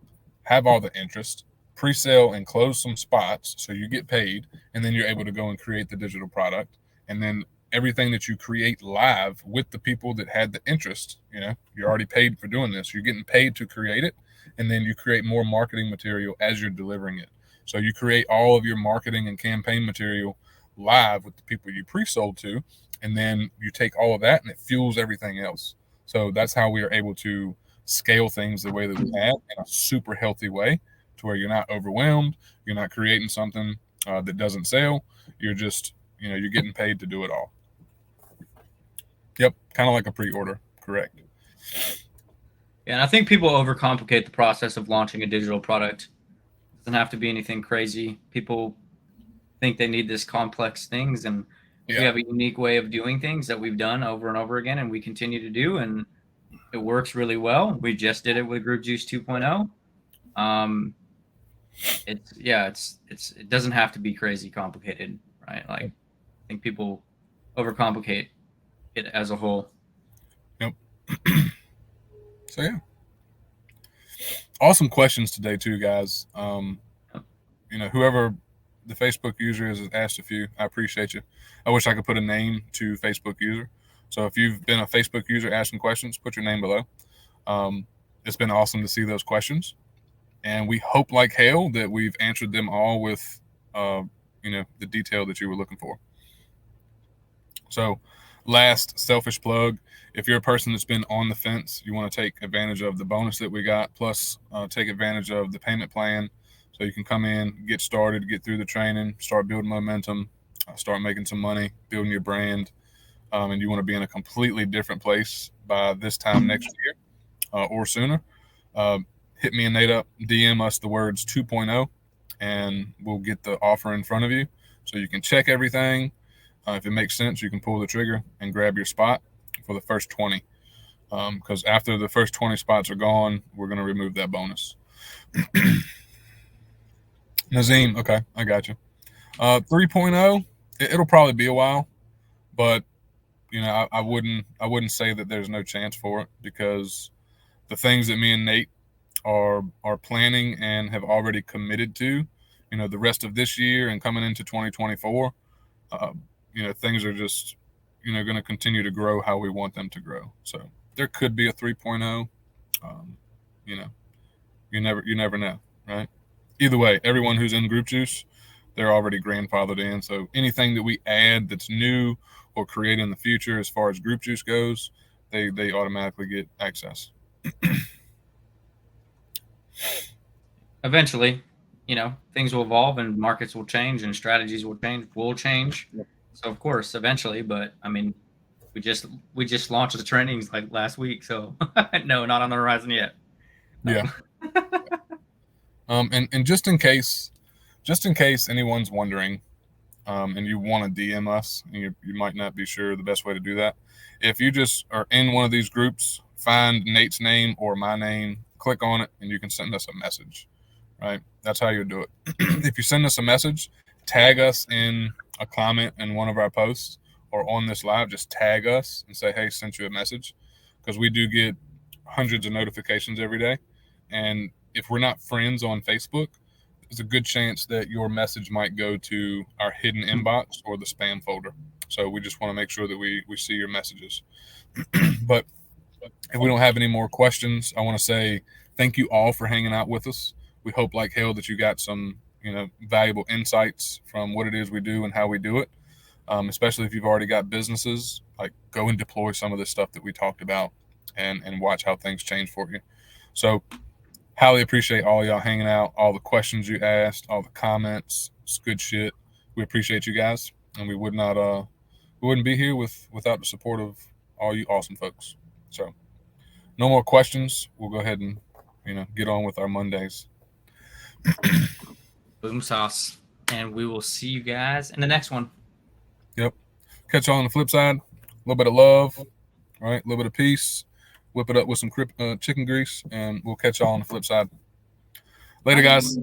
have all the interest, pre-sale and close some spots so you get paid, and then you're able to go and create the digital product. And then everything that you create live with the people that had the interest, you're already paid for doing this. You're getting paid to create it, and then you create more marketing material as you're delivering it. So you create all of your marketing and campaign material live with the people you pre-sold to, and then you take all of that and it fuels everything else. So that's how we are able to scale things the way that we have in a super healthy way to where you're not overwhelmed. You're not creating something that doesn't sell. You're just, you're getting paid to do it all. Yep. Kind of like a pre-order. Correct. Yeah, and I think people overcomplicate the process of launching a digital product. It doesn't have to be anything crazy. People think they need this complex things, and we have a unique way of doing things that we've done over and over again, and we continue to do, and it works really well. We just did it with Group Juice 2.0. It doesn't have to be crazy complicated, right? Like, I think people overcomplicate it as a whole. Yep. So yeah, awesome questions today too, guys. Whoever the Facebook user has asked a few, I appreciate you. I wish I could put a name to Facebook user. So if you've been a Facebook user asking questions, put your name below. it's been awesome to see those questions, and we hope like hell that we've answered them all with the detail that you were looking for. So last selfish plug, if you're a person that's been on the fence, you want to take advantage of the bonus that we got, plus take advantage of the payment plan so you can come in, get started, get through the training, start building momentum, start making some money, building your brand, and you want to be in a completely different place by this time next year or sooner. Hit me and Nate up, DM us the words 2.0, and we'll get the offer in front of you so you can check everything. If it makes sense, you can pull the trigger and grab your spot for the first 20. Because after the first 20 spots are gone, we're going to remove that bonus. Nazim, okay, I got you. 3.0, it'll probably be a while, but I wouldn't say that there's no chance for it, because the things that me and Nate are planning and have already committed to, the rest of this year and coming into 2024, things are just, going to continue to grow how we want them to grow. So there could be a 3.0. You never know, right? Either way, everyone who's in Group Juice, they're already grandfathered in. So anything that we add that's new or create in the future as far as Group Juice goes, they automatically get access. Eventually, things will evolve and markets will change and strategies will change. Yep. So of course, eventually, but I mean, we just launched the trainings like last week. So no, not on the horizon yet. Yeah. And just in case anyone's wondering, and you want to DM us, and you might not be sure the best way to do that, if you just are in one of these groups, find Nate's name or my name, click on it, and you can send us a message, right? That's how you do it. If you send us a message, tag us in a comment in one of our posts or on this live, just tag us and say, hey, sent you a message, because we do get hundreds of notifications every day. And if we're not friends on Facebook, there's a good chance that your message might go to our hidden inbox or the spam folder. So we just want to make sure that we see your messages. But if we don't have any more questions, I want to say thank you all for hanging out with us. We hope like hell that you got some, valuable insights from what it is we do and how we do it. Especially if you've already got businesses, like go and deploy some of this stuff that we talked about and watch how things change for you. So highly appreciate all y'all hanging out, all the questions you asked, all the comments. It's good shit. We appreciate you guys, and we wouldn't be here without the support of all you awesome folks. So no more questions. We'll go ahead and get on with our Mondays. Boom sauce, and we will see you guys in the next one. Yep. Catch y'all on the flip side. A little bit of love, right? A little bit of peace. Whip it up with some chicken grease, and we'll catch y'all on the flip side. Later, guys.